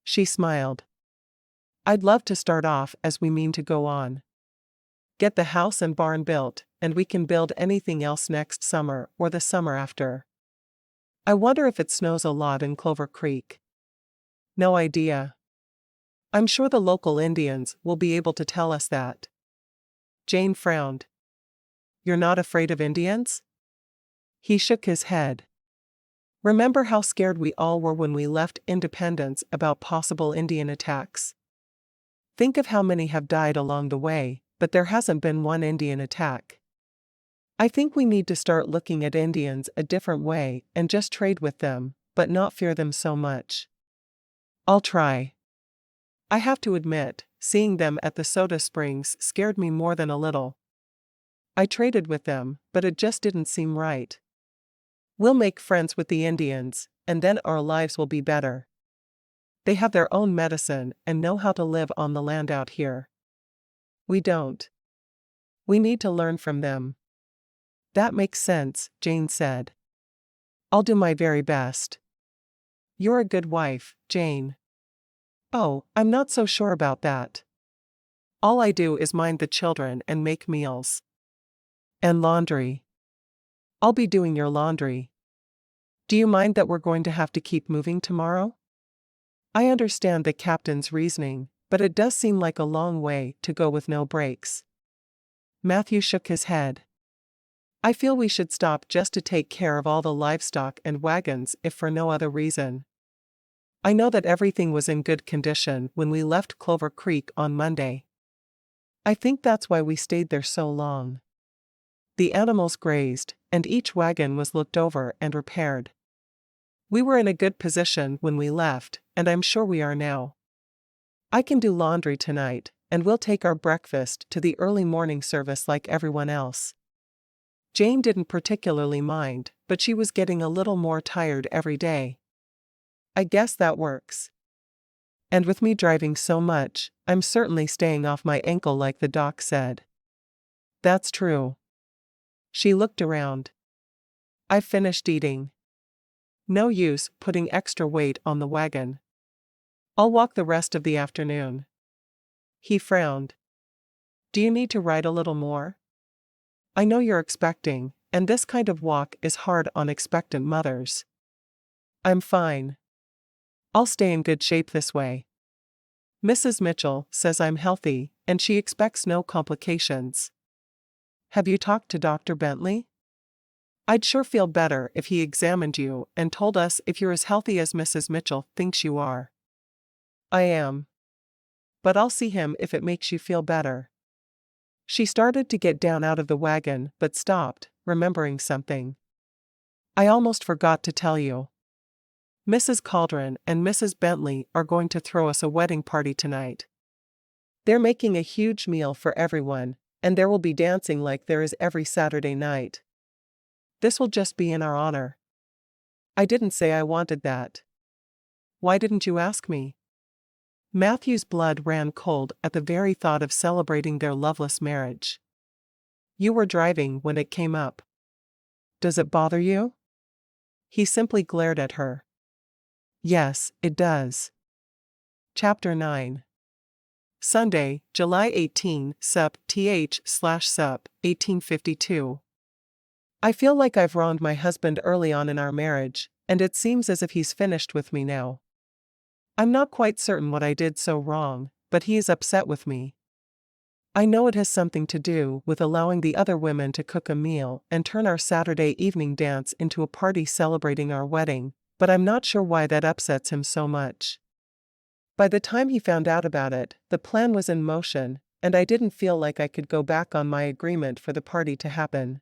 She smiled. I'd love to start off as we mean to go on. Get the house and barn built, and we can build anything else next summer or the summer after. I wonder if it snows a lot in Clover Creek. No idea. I'm sure the local Indians will be able to tell us that. Jane frowned. You're not afraid of Indians? He shook his head. Remember how scared we all were when we left Independence about possible Indian attacks? Think of how many have died along the way, but there hasn't been one Indian attack. I think we need to start looking at Indians a different way and just trade with them, but not fear them so much. I'll try. I have to admit, seeing them at the soda springs scared me more than a little. I traded with them, but it just didn't seem right. We'll make friends with the Indians, and then our lives will be better. They have their own medicine and know how to live on the land out here. We don't. We need to learn from them. That makes sense, Jane said. I'll do my very best. You're a good wife, Jane. Oh, I'm not so sure about that. All I do is mind the children and make meals. And laundry. I'll be doing your laundry. Do you mind that we're going to have to keep moving tomorrow? I understand the captain's reasoning, but it does seem like a long way to go with no breaks. Matthew shook his head. I feel we should stop just to take care of all the livestock and wagons if for no other reason. I know that everything was in good condition when we left Clover Creek on Monday. I think that's why we stayed there so long. The animals grazed, and each wagon was looked over and repaired. We were in a good position when we left, and I'm sure we are now. I can do laundry tonight, and we'll take our breakfast to the early morning service like everyone else. Jane didn't particularly mind, but she was getting a little more tired every day. I guess that works. And with me driving so much, I'm certainly staying off my ankle like the doc said. That's true. She looked around. I've finished eating. No use putting extra weight on the wagon. I'll walk the rest of the afternoon. He frowned. Do you need to ride a little more? I know you're expecting, and this kind of walk is hard on expectant mothers. I'm fine. I'll stay in good shape this way. Mrs. Mitchell says I'm healthy, and she expects no complications. Have you talked to Dr. Bentley? I'd sure feel better if he examined you and told us if you're as healthy as Mrs. Mitchell thinks you are. I am. But I'll see him if it makes you feel better. She started to get down out of the wagon but stopped, remembering something. I almost forgot to tell you. Mrs. Caldron and Mrs. Bentley are going to throw us a wedding party tonight. They're making a huge meal for everyone, and there will be dancing like there is every Saturday night. This will just be in our honor. I didn't say I wanted that. Why didn't you ask me? Matthew's blood ran cold at the very thought of celebrating their loveless marriage. You were driving when it came up. Does it bother you? He simply glared at her. Yes, it does. Chapter 9. Sunday, July 18, Sup/Sup, 1852. I feel like I've wronged my husband early on in our marriage, and it seems as if he's finished with me now. I'm not quite certain what I did so wrong, but he is upset with me. I know it has something to do with allowing the other women to cook a meal and turn our Saturday evening dance into a party celebrating our wedding, but I'm not sure why that upsets him so much. By the time he found out about it, the plan was in motion, and I didn't feel like I could go back on my agreement for the party to happen.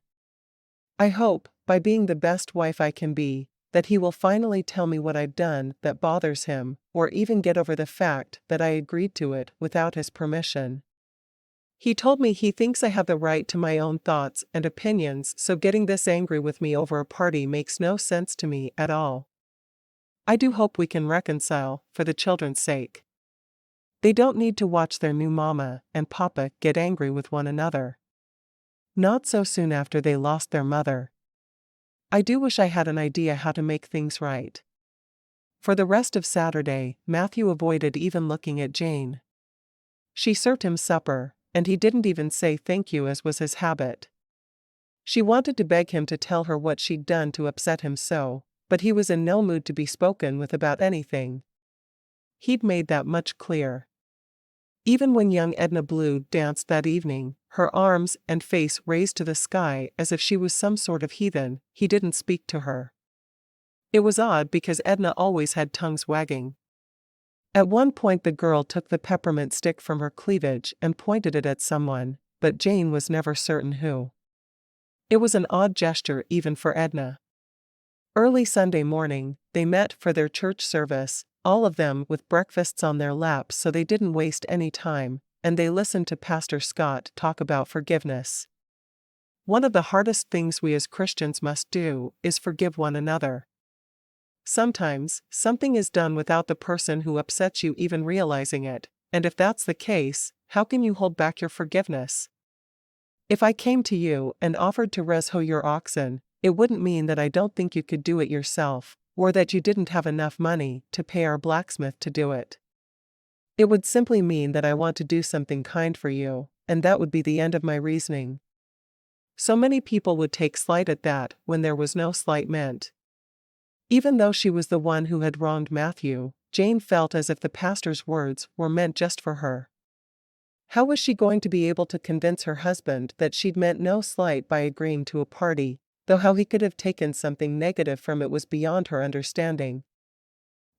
I hope, by being the best wife I can be, that he will finally tell me what I've done that bothers him, or even get over the fact that I agreed to it without his permission. He told me he thinks I have the right to my own thoughts and opinions, so getting this angry with me over a party makes no sense to me at all. I do hope we can reconcile, for the children's sake. They don't need to watch their new mama and papa get angry with one another. Not so soon after they lost their mother. I do wish I had an idea how to make things right. For the rest of Saturday, Matthew avoided even looking at Jane. She served him supper, and he didn't even say thank you as was his habit. She wanted to beg him to tell her what she'd done to upset him so, but he was in no mood to be spoken with about anything. He'd made that much clear. Even when young Edna Blue danced that evening, her arms and face raised to the sky as if she was some sort of heathen, he didn't speak to her. It was odd because Edna always had tongues wagging. At one point the girl took the peppermint stick from her cleavage and pointed it at someone, but Jane was never certain who. It was an odd gesture even for Edna. Early Sunday morning, they met for their church service, all of them with breakfasts on their laps so they didn't waste any time, and they listened to Pastor Scott talk about forgiveness. One of the hardest things we as Christians must do is forgive one another. Sometimes, something is done without the person who upsets you even realizing it, and if that's the case, how can you hold back your forgiveness? If I came to you and offered to hoe your oxen, it wouldn't mean that I don't think you could do it yourself, or that you didn't have enough money to pay our blacksmith to do it. It would simply mean that I want to do something kind for you, and that would be the end of my reasoning. So many people would take slight at that when there was no slight meant. Even though she was the one who had wronged Matthew, Jane felt as if the pastor's words were meant just for her. How was she going to be able to convince her husband that she'd meant no slight by agreeing to a party, though how he could have taken something negative from it was beyond her understanding?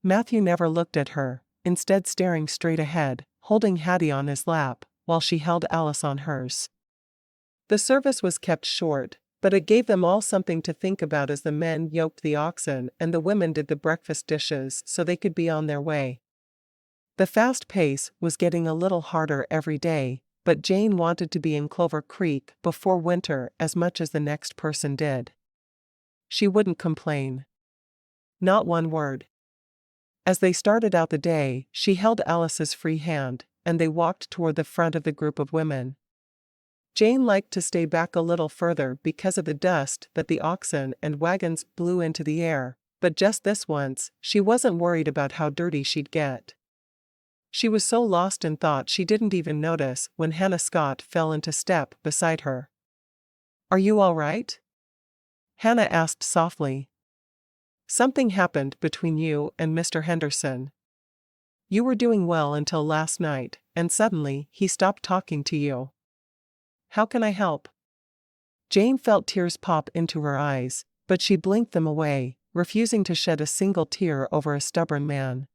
Matthew never looked at her, instead staring straight ahead, holding Hattie on his lap, while she held Alice on hers. The service was kept short, but it gave them all something to think about as the men yoked the oxen and the women did the breakfast dishes so they could be on their way. The fast pace was getting a little harder every day, but Jane wanted to be in Clover Creek before winter as much as the next person did. She wouldn't complain. Not one word. As they started out the day, she held Alice's free hand, and they walked toward the front of the group of women. Jane liked to stay back a little further because of the dust that the oxen and wagons blew into the air, but just this once, she wasn't worried about how dirty she'd get. She was so lost in thought she didn't even notice when Hannah Scott fell into step beside her. "Are you all right?" Hannah asked softly. "Something happened between you and Mr. Henderson. You were doing well until last night, and suddenly he stopped talking to you. How can I help?" Jane felt tears pop into her eyes, but she blinked them away, refusing to shed a single tear over a stubborn man.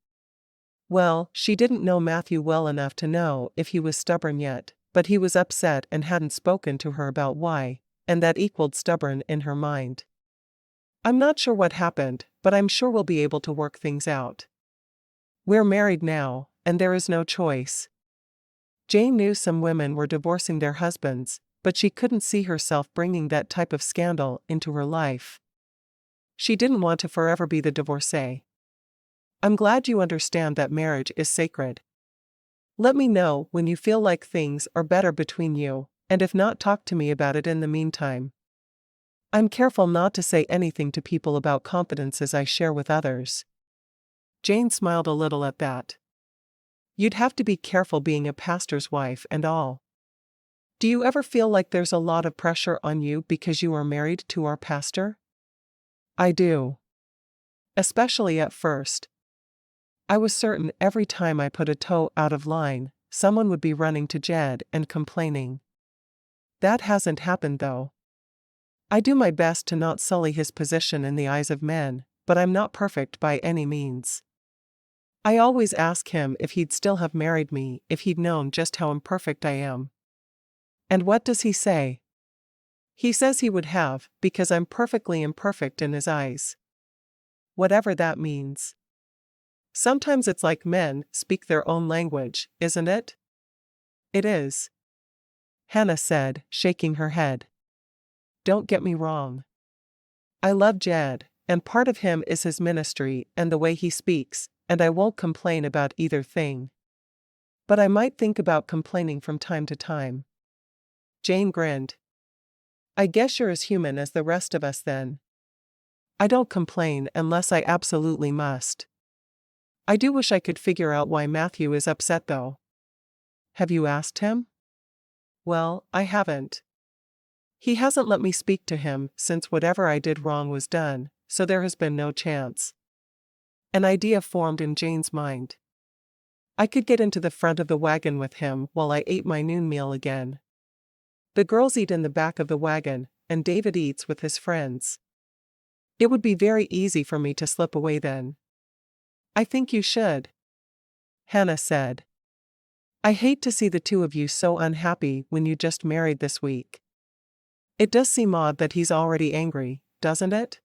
Well, she didn't know Matthew well enough to know if he was stubborn yet, but he was upset and hadn't spoken to her about why, and that equaled stubborn in her mind. I'm not sure what happened, but I'm sure we'll be able to work things out. We're married now, and there is no choice. Jane knew some women were divorcing their husbands, but she couldn't see herself bringing that type of scandal into her life. She didn't want to forever be the divorcee. I'm glad you understand that marriage is sacred. Let me know when you feel like things are better between you, and if not, talk to me about it in the meantime. I'm careful not to say anything to people about confidences I share with others. Jane smiled a little at that. You'd have to be careful being a pastor's wife and all. Do you ever feel like there's a lot of pressure on you because you are married to our pastor? I do. Especially at first. I was certain every time I put a toe out of line, someone would be running to Jed and complaining. That hasn't happened though. I do my best to not sully his position in the eyes of men, but I'm not perfect by any means. I always ask him if he'd still have married me if he'd known just how imperfect I am. And what does he say? He says he would have, because I'm perfectly imperfect in his eyes. Whatever that means. Sometimes it's like men speak their own language, isn't it? It is. Hannah said, shaking her head. Don't get me wrong. I love Jed, and part of him is his ministry and the way he speaks, and I won't complain about either thing. But I might think about complaining from time to time. Jane grinned. I guess you're as human as the rest of us then. I don't complain unless I absolutely must. I do wish I could figure out why Matthew is upset though. Have you asked him? Well, I haven't. He hasn't let me speak to him since whatever I did wrong was done, so there has been no chance. An idea formed in Jane's mind. I could get into the front of the wagon with him while I ate my noon meal again. The girls eat in the back of the wagon, and David eats with his friends. It would be very easy for me to slip away then. I think you should. Hannah said. I hate to see the two of you so unhappy when you just married this week. It does seem odd that he's already angry, doesn't it?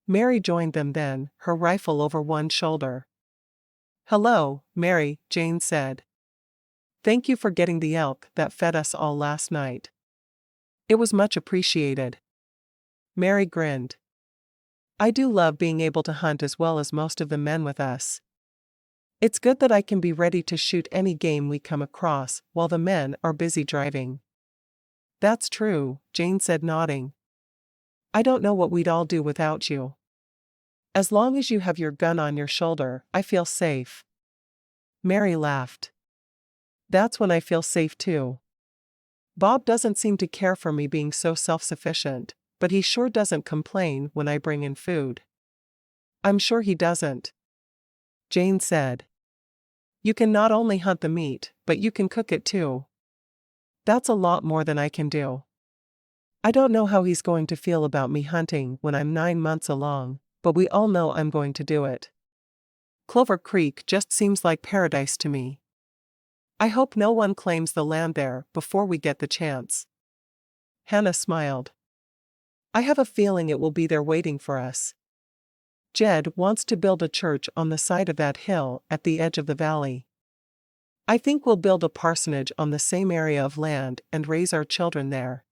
Mary joined them then, her rifle over one shoulder. Hello, Mary, Jane said. Thank you for getting the elk that fed us all last night. It was much appreciated. Mary grinned. I do love being able to hunt as well as most of the men with us. It's good that I can be ready to shoot any game we come across while the men are busy driving. That's true, Jane said, nodding. I don't know what we'd all do without you. As long as you have your gun on your shoulder, I feel safe. Mary laughed. That's when I feel safe too. Bob doesn't seem to care for me being so self-sufficient, but he sure doesn't complain when I bring in food. I'm sure he doesn't. Jane said. You can not only hunt the meat, but you can cook it too. That's a lot more than I can do. I don't know how he's going to feel about me hunting when I'm 9 months along, but we all know I'm going to do it. Clover Creek just seems like paradise to me. I hope no one claims the land there before we get the chance. Hannah smiled. I have a feeling it will be there waiting for us. Jed wants to build a church on the side of that hill at the edge of the valley. I think we'll build a parsonage on the same area of land and raise our children there.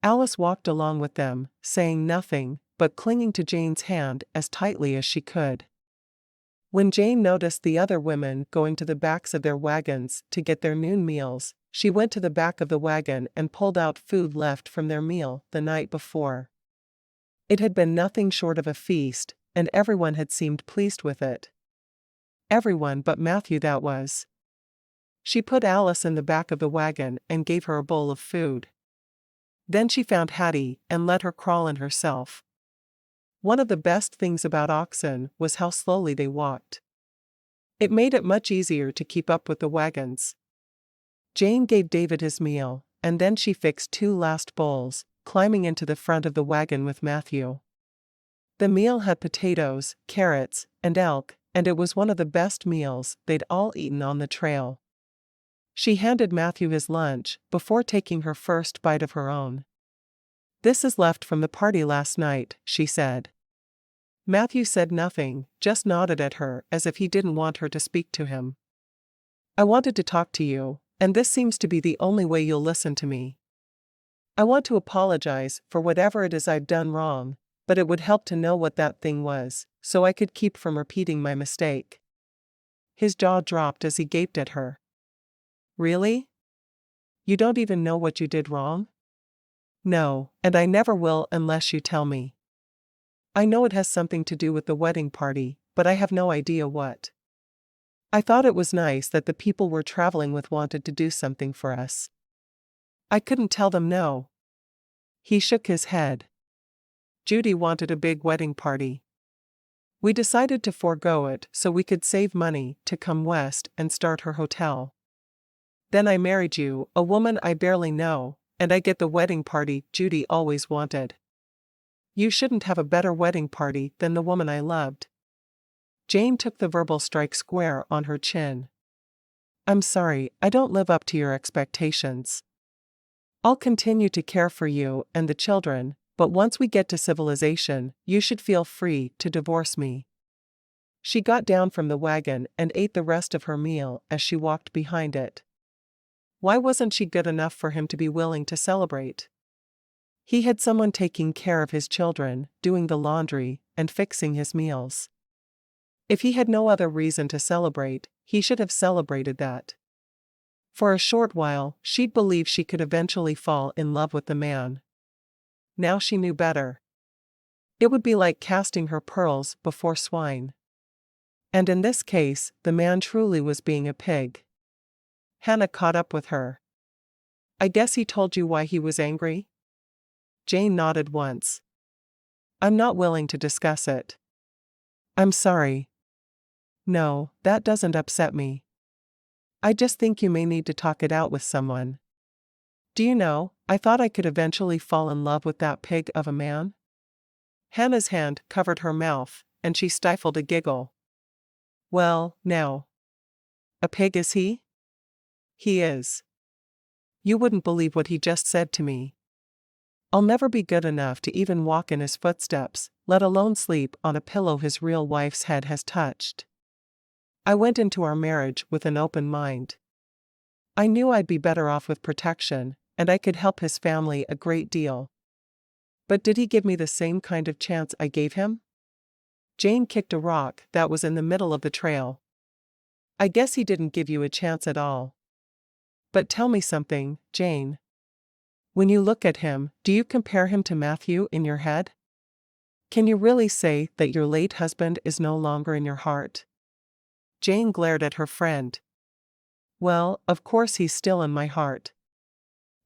Alice walked along with them, saying nothing, but clinging to Jane's hand as tightly as she could. When Jane noticed the other women going to the backs of their wagons to get their noon meals, she went to the back of the wagon and pulled out food left from their meal the night before. It had been nothing short of a feast, and everyone had seemed pleased with it. Everyone but Matthew, that was. She put Alice in the back of the wagon and gave her a bowl of food. Then she found Hattie and let her crawl in herself. One of the best things about oxen was how slowly they walked. It made it much easier to keep up with the wagons. Jane gave David his meal, and then she fixed 2 last bowls, climbing into the front of the wagon with Matthew. The meal had potatoes, carrots, and elk, and it was one of the best meals they'd all eaten on the trail. She handed Matthew his lunch before taking her first bite of her own. "This is left from the party last night," she said. Matthew said nothing, just nodded at her as if he didn't want her to speak to him. "I wanted to talk to you, and this seems to be the only way you'll listen to me. I want to apologize for whatever it is I've done wrong, but it would help to know what that thing was, so I could keep from repeating my mistake." His jaw dropped as he gaped at her. "Really? You don't even know what you did wrong?" "No, and I never will unless you tell me. I know it has something to do with the wedding party, but I have no idea what. I thought it was nice that the people we're traveling with wanted to do something for us. I couldn't tell them no." He shook his head. "Judy wanted a big wedding party. We decided to forego it so we could save money to come west and start her hotel. Then I married you, a woman I barely know, and I get the wedding party Judy always wanted. You shouldn't have a better wedding party than the woman I loved." Jane took the verbal strike square on her chin. "I'm sorry, I don't live up to your expectations. I'll continue to care for you and the children, but once we get to civilization, you should feel free to divorce me." She got down from the wagon and ate the rest of her meal as she walked behind it. Why wasn't she good enough for him to be willing to celebrate? He had someone taking care of his children, doing the laundry, and fixing his meals. If he had no other reason to celebrate, he should have celebrated that. For a short while, she'd believe she could eventually fall in love with the man. Now she knew better. It would be like casting her pearls before swine. And in this case, the man truly was being a pig. Hannah caught up with her. "I guess he told you why he was angry?" Jane nodded once. "I'm not willing to discuss it." "I'm sorry." "No, that doesn't upset me. I just think you may need to talk it out with someone. Do you know, I thought I could eventually fall in love with that pig of a man?" Hannah's hand covered her mouth, and she stifled a giggle. "Well, now. A pig is he?" "He is. You wouldn't believe what he just said to me. I'll never be good enough to even walk in his footsteps, let alone sleep on a pillow his real wife's head has touched. I went into our marriage with an open mind. I knew I'd be better off with protection, and I could help his family a great deal. But did he give me the same kind of chance I gave him?" Jane kicked a rock that was in the middle of the trail. "I guess he didn't give you a chance at all. But tell me something, Jane. When you look at him, do you compare him to Matthew in your head? Can you really say that your late husband is no longer in your heart?" Jane glared at her friend. "Well, of course he's still in my heart.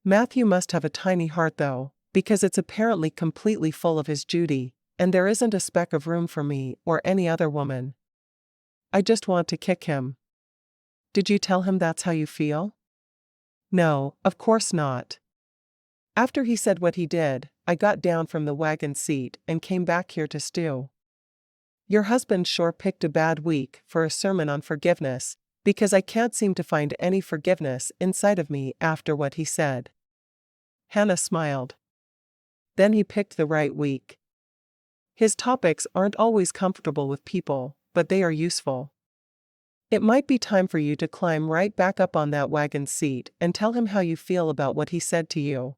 Matthew must have a tiny heart though, because it's apparently completely full of his Judy, and there isn't a speck of room for me or any other woman. I just want to kick him." "Did you tell him that's how you feel?" "No, of course not. After he said what he did, I got down from the wagon seat and came back here to stew. Your husband sure picked a bad week for a sermon on forgiveness, because I can't seem to find any forgiveness inside of me after what he said." Hannah smiled. "Then he picked the right week. His topics aren't always comfortable with people, but they are useful. It might be time for you to climb right back up on that wagon seat and tell him how you feel about what he said to you.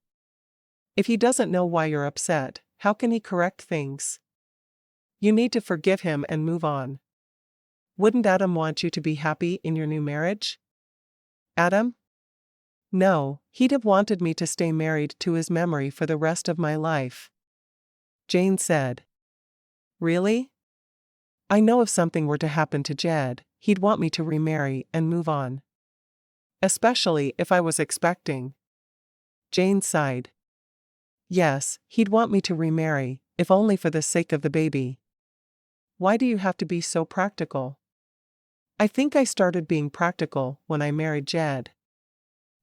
If he doesn't know why you're upset, how can he correct things? You need to forgive him and move on. Wouldn't Adam want you to be happy in your new marriage?" "Adam? No, he'd have wanted me to stay married to his memory for the rest of my life," Jane said. "Really? I know if something were to happen to Jed, he'd want me to remarry and move on. Especially if I was expecting." Jane sighed. "Yes, he'd want me to remarry, if only for the sake of the baby. Why do you have to be so practical?" "I think I started being practical when I married Jed.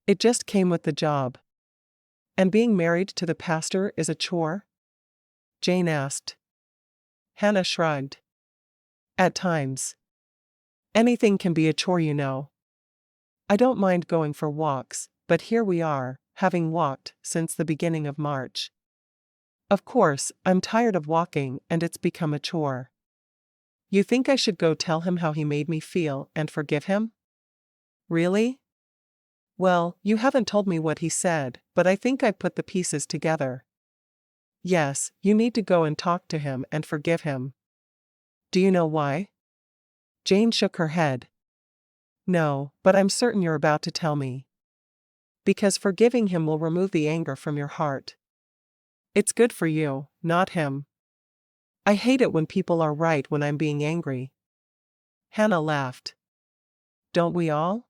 It just came with the job. And being married to the pastor is a chore? Jane asked. Hannah shrugged. At times. Anything can be a chore, you know. I don't mind going for walks, but here we are, having walked since the beginning of March. Of course, I'm tired of walking and it's become a chore. You think I should go tell him how he made me feel and forgive him? Really? Well, you haven't told me what he said, but I think I put the pieces together. Yes, you need to go and talk to him and forgive him. Do you know why? Jane shook her head. No, but I'm certain you're about to tell me. Because forgiving him will remove the anger from your heart. It's good for you, not him. I hate it when people are right when I'm being angry. Hannah laughed. Don't we all?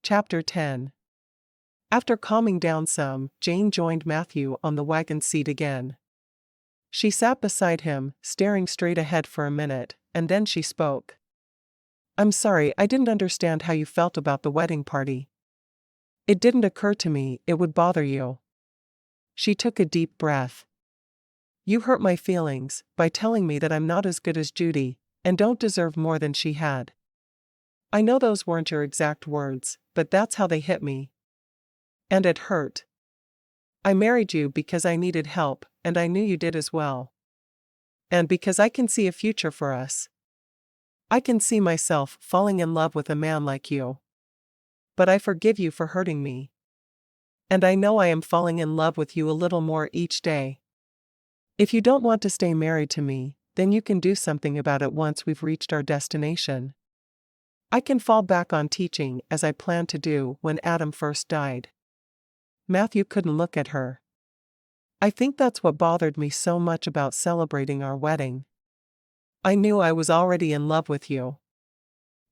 Chapter 10. After calming down some, Jane joined Matthew on the wagon seat again. She sat beside him, staring straight ahead for a minute, and then she spoke. I'm sorry, I didn't understand how you felt about the wedding party. It didn't occur to me it would bother you. She took a deep breath. You hurt my feelings by telling me that I'm not as good as Judy, and don't deserve more than she had. I know those weren't your exact words, but that's how they hit me. And it hurt. I married you because I needed help, and I knew you did as well. And because I can see a future for us. I can see myself falling in love with a man like you. But I forgive you for hurting me. And I know I am falling in love with you a little more each day. If you don't want to stay married to me, then you can do something about it once we've reached our destination. I can fall back on teaching as I planned to do when Adam first died. Matthew couldn't look at her. I think that's what bothered me so much about celebrating our wedding. I knew I was already in love with you.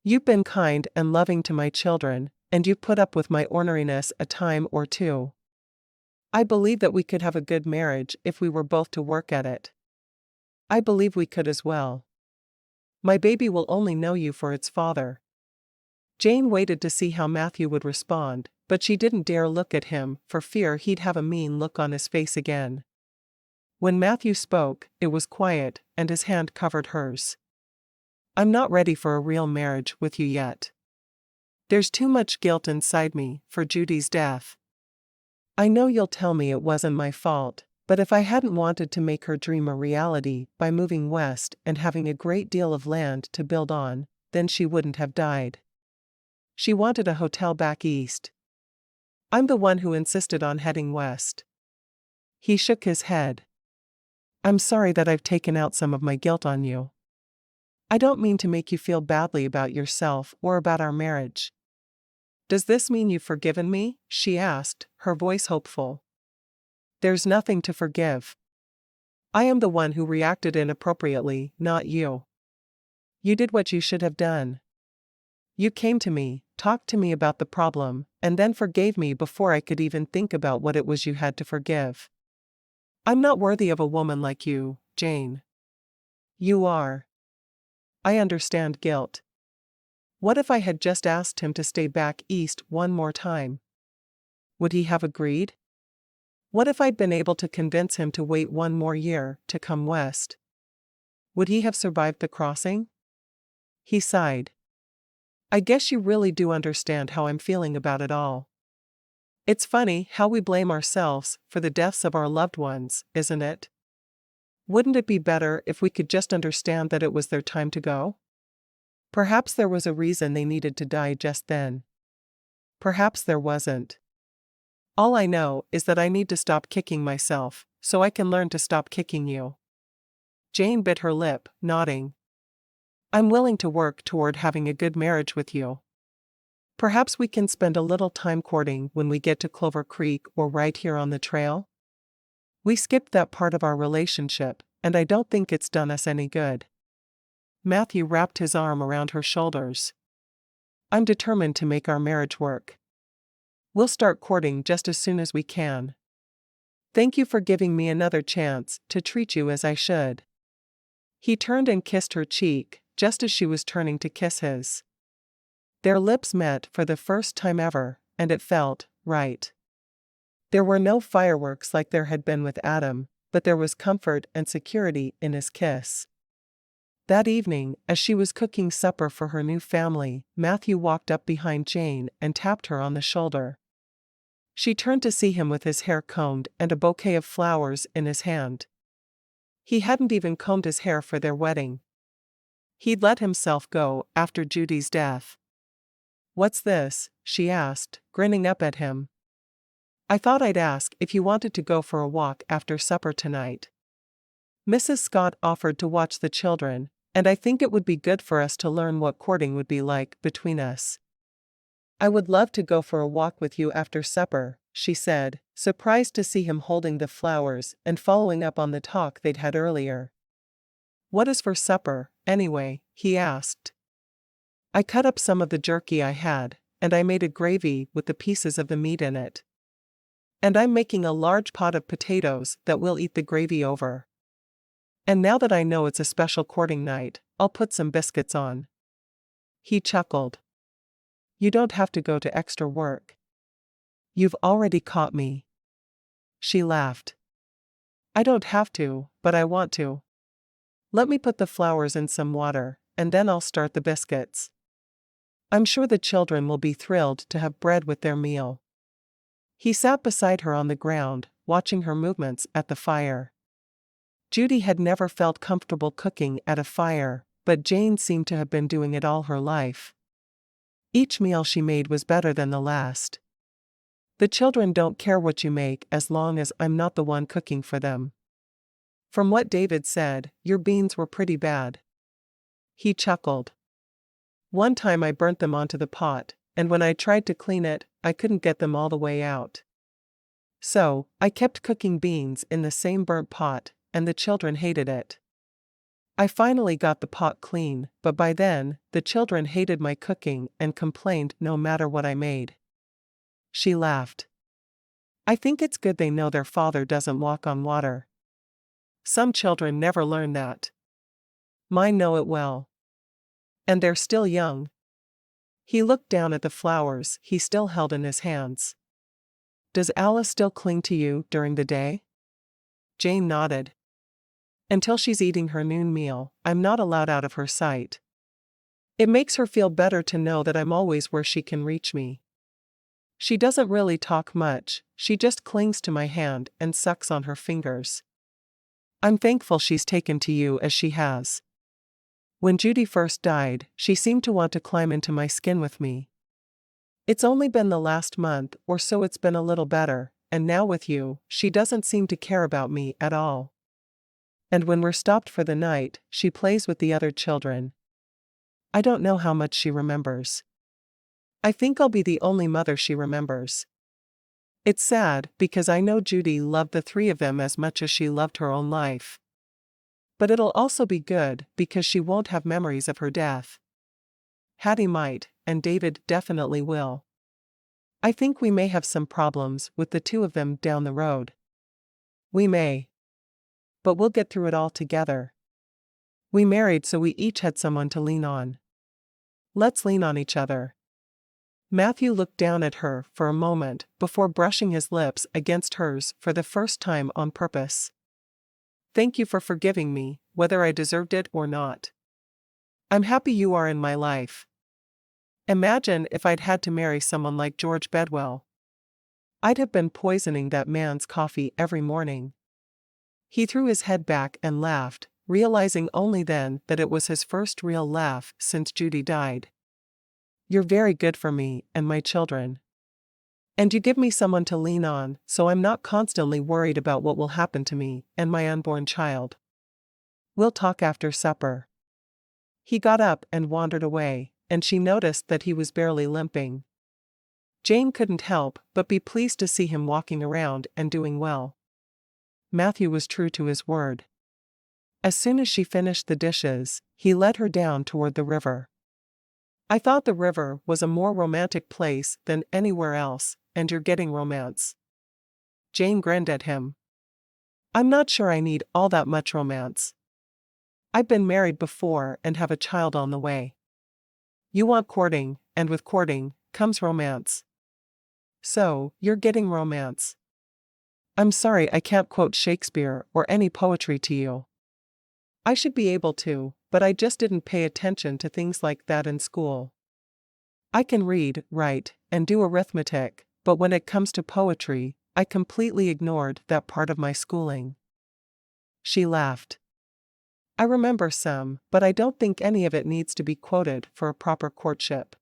You've been kind and loving to my children, and you've put up with my orneriness a time or two. I believe that we could have a good marriage if we were both to work at it. I believe we could as well. My baby will only know you for its father. Jane waited to see how Matthew would respond, but she didn't dare look at him for fear he'd have a mean look on his face again. When Matthew spoke, it was quiet, and his hand covered hers. I'm not ready for a real marriage with you yet. There's too much guilt inside me for Judy's death. I know you'll tell me it wasn't my fault, but if I hadn't wanted to make her dream a reality by moving west and having a great deal of land to build on, then she wouldn't have died. She wanted a hotel back east. I'm the one who insisted on heading west. He shook his head. I'm sorry that I've taken out some of my guilt on you. I don't mean to make you feel badly about yourself or about our marriage. Does this mean you've forgiven me? She asked, her voice hopeful. There's nothing to forgive. I am the one who reacted inappropriately, not you. You did what you should have done. You came to me, talked to me about the problem, and then forgave me before I could even think about what it was you had to forgive. I'm not worthy of a woman like you, Jane. You are. I understand guilt. What if I had just asked him to stay back east one more time? Would he have agreed? What if I'd been able to convince him to wait one more year to come west? Would he have survived the crossing? He sighed. I guess you really do understand how I'm feeling about it all. It's funny how we blame ourselves for the deaths of our loved ones, isn't it? Wouldn't it be better if we could just understand that it was their time to go? Perhaps there was a reason they needed to die just then. Perhaps there wasn't. All I know is that I need to stop kicking myself, so I can learn to stop kicking you. Jane bit her lip, nodding. I'm willing to work toward having a good marriage with you. Perhaps we can spend a little time courting when we get to Clover Creek or right here on the trail? We skipped that part of our relationship, and I don't think it's done us any good. Matthew wrapped his arm around her shoulders. I'm determined to make our marriage work. We'll start courting just as soon as we can. Thank you for giving me another chance to treat you as I should. He turned and kissed her cheek, just as she was turning to kiss his. Their lips met for the first time ever, and it felt right. There were no fireworks like there had been with Adam, but there was comfort and security in his kiss. That evening, as she was cooking supper for her new family, Matthew walked up behind Jane and tapped her on the shoulder. She turned to see him with his hair combed and a bouquet of flowers in his hand. He hadn't even combed his hair for their wedding. He'd let himself go after Judy's death. "What's this?" she asked, grinning up at him. "I thought I'd ask if you wanted to go for a walk after supper tonight. Mrs. Scott offered to watch the children, and I think it would be good for us to learn what courting would be like between us." "I would love to go for a walk with you after supper," she said, surprised to see him holding the flowers and following up on the talk they'd had earlier. "What is for supper, anyway?" he asked. "I cut up some of the jerky I had, and I made a gravy with the pieces of the meat in it. And I'm making a large pot of potatoes that we'll eat the gravy over. And now that I know it's a special courting night, I'll put some biscuits on." He chuckled. "You don't have to go to extra work. You've already caught me." She laughed. "I don't have to, but I want to. Let me put the flowers in some water, and then I'll start the biscuits. I'm sure the children will be thrilled to have bread with their meal." He sat beside her on the ground, watching her movements at the fire. Judy had never felt comfortable cooking at a fire, but Jane seemed to have been doing it all her life. Each meal she made was better than the last. "The children don't care what you make as long as I'm not the one cooking for them. From what David said, your beans were pretty bad." He chuckled. "One time I burnt them onto the pot, and when I tried to clean it, I couldn't get them all the way out. So, I kept cooking beans in the same burnt pot, and the children hated it. I finally got the pot clean, but by then, the children hated my cooking and complained no matter what I made." She laughed. "I think it's good they know their father doesn't walk on water. Some children never learn that. Mine know it well. And they're still young." He looked down at the flowers he still held in his hands. "Does Alice still cling to you during the day?" Jane nodded. "Until she's eating her noon meal, I'm not allowed out of her sight. It makes her feel better to know that I'm always where she can reach me. She doesn't really talk much, she just clings to my hand and sucks on her fingers. I'm thankful she's taken to you as she has. When Judy first died, she seemed to want to climb into my skin with me. It's only been the last month or so it's been a little better, and now with you, she doesn't seem to care about me at all. And when we're stopped for the night, she plays with the other children. I don't know how much she remembers. I think I'll be the only mother she remembers. It's sad because I know Judy loved the three of them as much as she loved her own life. But it'll also be good because she won't have memories of her death. Hattie might, and David definitely will. I think we may have some problems with the two of them down the road. We may. But we'll get through it all together. We married so we each had someone to lean on. Let's lean on each other." Matthew looked down at her for a moment before brushing his lips against hers for the first time on purpose. "Thank you for forgiving me, whether I deserved it or not. I'm happy you are in my life. Imagine if I'd had to marry someone like George Bedwell. I'd have been poisoning that man's coffee every morning." He threw his head back and laughed, realizing only then that it was his first real laugh since Judy died. "You're very good for me and my children. And you give me someone to lean on, so I'm not constantly worried about what will happen to me and my unborn child. We'll talk after supper." He got up and wandered away, and she noticed that he was barely limping. Jane couldn't help but be pleased to see him walking around and doing well. Matthew was true to his word. As soon as she finished the dishes, he led her down toward the river. "I thought the river was a more romantic place than anywhere else, and you're getting romance." Jane grinned at him. "I'm not sure I need all that much romance. I've been married before and have a child on the way. You want courting, and with courting comes romance. So, you're getting romance." I'm sorry I can't quote Shakespeare or any poetry to you. I should be able to, but I just didn't pay attention to things like that in school. I can read, write, and do arithmetic, but when it comes to poetry, I completely ignored that part of my schooling. She laughed. I remember some, but I don't think any of it needs to be quoted for a proper courtship.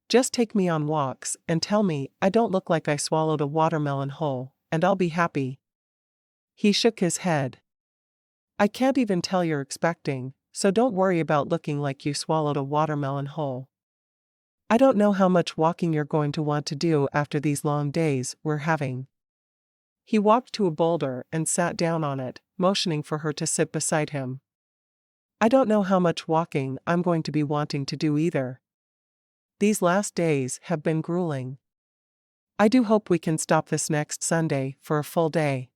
Just take me on walks and tell me I don't look like I swallowed a watermelon whole, and I'll be happy. He shook his head. I can't even tell you're expecting, so don't worry about looking like you swallowed a watermelon whole. I don't know how much walking you're going to want to do after these long days we're having. He walked to a boulder and sat down on it, motioning for her to sit beside him. I don't know how much walking I'm going to be wanting to do either. These last days have been grueling. I do hope we can stop this next Sunday for a full day.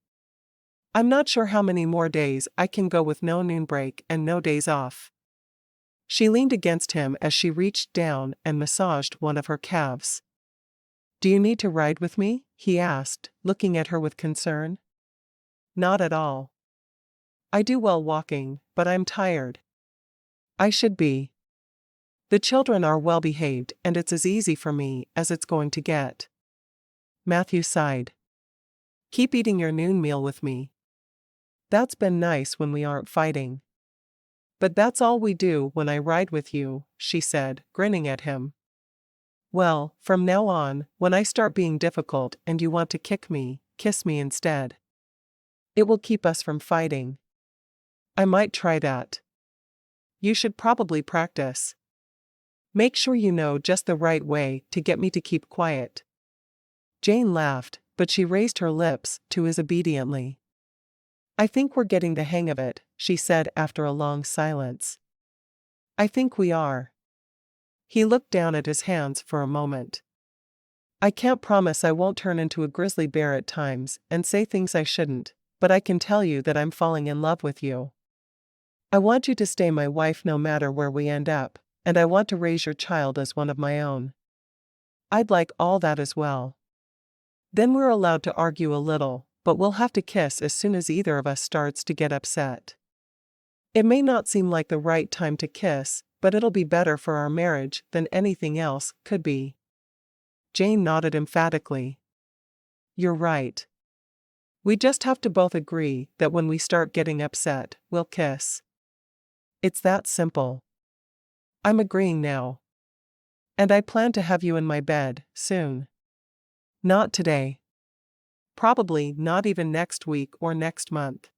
I'm not sure how many more days I can go with no noon break and no days off. She leaned against him as she reached down and massaged one of her calves. Do you need to ride with me? He asked, looking at her with concern. Not at all. I do well walking, but I'm tired. I should be. The children are well behaved and it's as easy for me as it's going to get. Matthew sighed. Keep eating your noon meal with me. That's been nice when we aren't fighting. But that's all we do when I ride with you, she said, grinning at him. Well, from now on, when I start being difficult and you want to kick me, kiss me instead. It will keep us from fighting. I might try that. You should probably practice. Make sure you know just the right way to get me to keep quiet. Jane laughed, but she raised her lips to his obediently. I think we're getting the hang of it, she said after a long silence. I think we are. He looked down at his hands for a moment. I can't promise I won't turn into a grizzly bear at times and say things I shouldn't, but I can tell you that I'm falling in love with you. I want you to stay my wife no matter where we end up, and I want to raise your child as one of my own. I'd like all that as well. Then we're allowed to argue a little, but we'll have to kiss as soon as either of us starts to get upset. It may not seem like the right time to kiss, but it'll be better for our marriage than anything else could be. Jane nodded emphatically. You're right. We just have to both agree that when we start getting upset, we'll kiss. It's that simple. I'm agreeing now. And I plan to have you in my bed, soon. Not today. Probably not even next week or next month.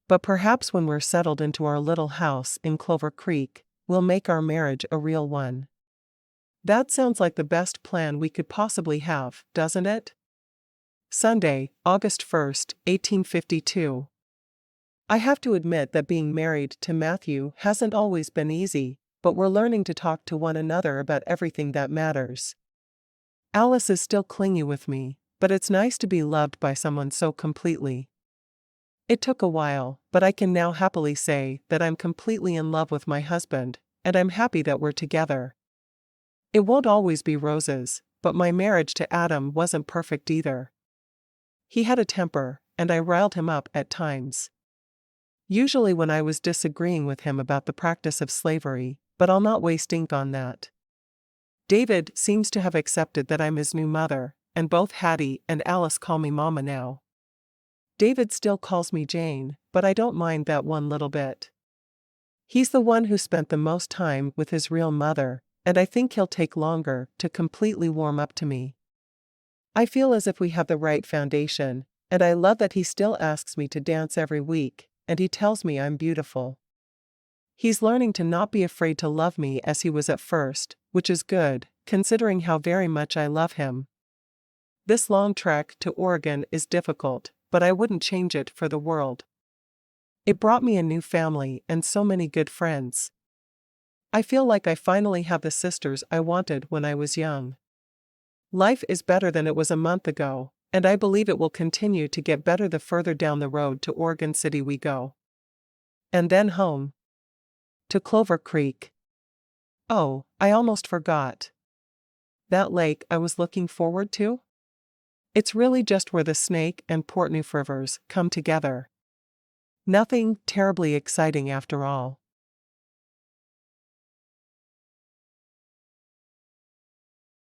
But perhaps when we're settled into our little house in Clover Creek, we'll make our marriage a real one. That sounds like the best plan we could possibly have, doesn't it? Sunday, August 1st, 1852. I have to admit that being married to Matthew hasn't always been easy, but we're learning to talk to one another about everything that matters. Alice is still clingy with me, but it's nice to be loved by someone so completely. It took a while, but I can now happily say that I'm completely in love with my husband, and I'm happy that we're together. It won't always be roses, but my marriage to Adam wasn't perfect either. He had a temper, and I riled him up at times. Usually when I was disagreeing with him about the practice of slavery, but I'll not waste ink on that. David seems to have accepted that I'm his new mother, and both Hattie and Alice call me Mama now. David still calls me Jane, but I don't mind that one little bit. He's the one who spent the most time with his real mother, and I think he'll take longer to completely warm up to me. I feel as if we have the right foundation, and I love that he still asks me to dance every week, and he tells me I'm beautiful. He's learning to not be afraid to love me as he was at first, which is good, considering how very much I love him. This long trek to Oregon is difficult, but I wouldn't change it for the world. It brought me a new family and so many good friends. I feel like I finally have the sisters I wanted when I was young. Life is better than it was a month ago, and I believe it will continue to get better the further down the road to Oregon City we go. And then home. To Clover Creek. Oh, I almost forgot. That lake I was looking forward to? It's really just where the Snake and Portneuf rivers come together. Nothing terribly exciting after all.